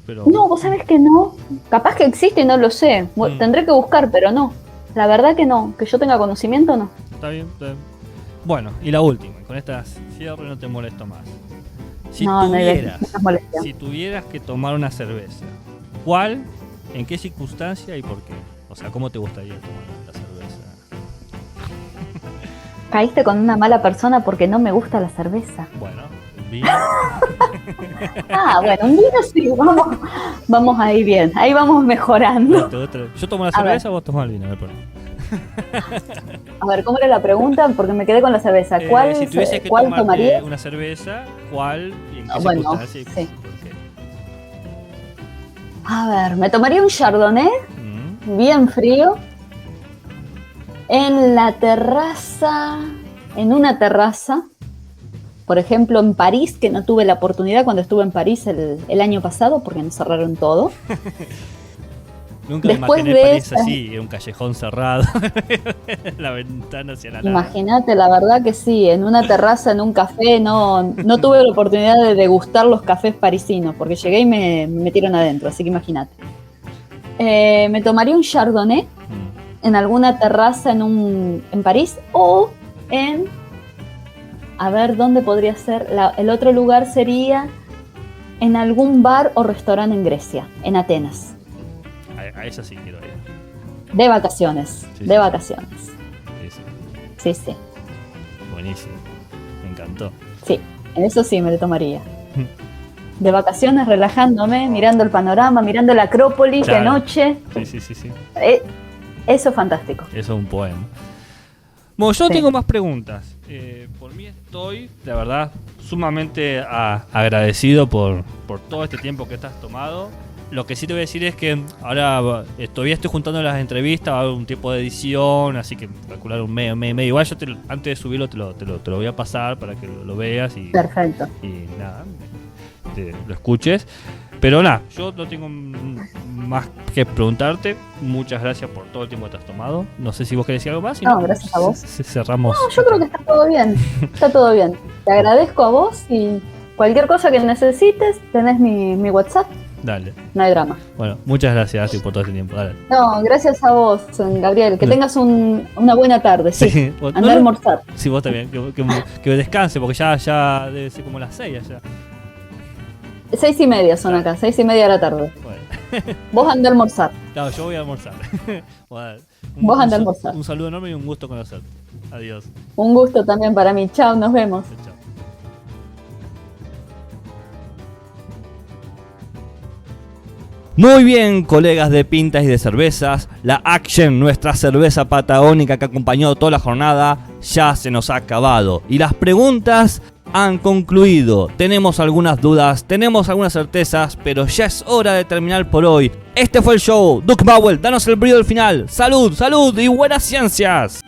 Pero... No, vos sabés que no. Capaz que existe y no lo sé. Tendré que buscar, pero no. La verdad que no, que yo tenga conocimiento, no. Está bien. Bueno, y la última, con esta cierre no te molesto más. Si tuvieras que tomar una cerveza, ¿cuál, en qué circunstancia y por qué? O sea, ¿cómo te gustaría tomar la cerveza? Caíste con una mala persona porque no me gusta la cerveza. Bueno, un vino. Bueno, un vino sí, vamos ahí bien, ahí vamos mejorando. Yo tomo la cerveza, vos tomás el vino, A ver, ¿cómo era la pregunta? Porque me quedé con la cerveza. ¿Cuál, si tuvieses que ¿cuál tomaría? Una cerveza, ¿cuál y en qué circunstancia? Sí. A ver, me tomaría un Chardonnay, bien frío, en una terraza, por ejemplo en París, que no tuve la oportunidad cuando estuve en París el año pasado, porque nos cerraron todo. Nunca después me imaginé París así, era un callejón cerrado, la ventana hacia la nada. Imagínate, la verdad que sí, en una terraza, en un café, no tuve la oportunidad de degustar los cafés parisinos, porque llegué y me metieron adentro, así que imagínate. Me tomaría un Chardonnay en alguna terraza en París, o a ver, ¿dónde podría ser? El otro lugar sería en algún bar o restaurante en Grecia, en Atenas. A esa sí quiero ir. De vacaciones, vacaciones. Sí. Buenísimo, me encantó. Sí, eso sí me lo tomaría. De vacaciones, relajándome, mirando el panorama, mirando la Acrópolis de noche. Sí. Eso es fantástico. Eso es un poema. Bueno, yo tengo más preguntas. Por mí estoy, la verdad, sumamente agradecido por todo este tiempo que te has tomado. Lo que sí te voy a decir es que ahora todavía estoy juntando las entrevistas, va a haber un tipo de edición, así que calcular un mes, medio. Igual yo antes de subirlo te lo voy a pasar para que lo veas y, Perfecto. y nada, lo escuches. Pero nada, yo no tengo más que preguntarte. Muchas gracias por todo el tiempo que te has tomado. No sé si vos querés decir algo más. No, gracias a vos. Cerramos. No, yo creo que está todo bien. Está todo bien. Te agradezco a vos y cualquier cosa que necesites, tenés mi WhatsApp. Dale. No hay drama. Bueno, muchas gracias por todo este tiempo. Dale. No, gracias a vos, Gabriel. Que tengas una buena tarde. Sí. Andá a almorzar. Sí, vos también. Que descanse, porque ya debe ser como las 6 allá. 6:30 son acá, 6:30 de la tarde. Bueno. Vos andá a almorzar. No, yo voy a almorzar. Bueno, Vos andá a almorzar. Un saludo enorme y un gusto conocerte. Adiós. Un gusto también para mí. Chao, nos vemos. Chao. Muy bien, colegas de pintas y de cervezas, la Action, nuestra cerveza patagónica que acompañó toda la jornada, ya se nos ha acabado. Y las preguntas han concluido. Tenemos algunas dudas, tenemos algunas certezas, pero ya es hora de terminar por hoy. Este fue el show. Duke Bowell, danos el brillo del final. Salud, salud y buenas ciencias.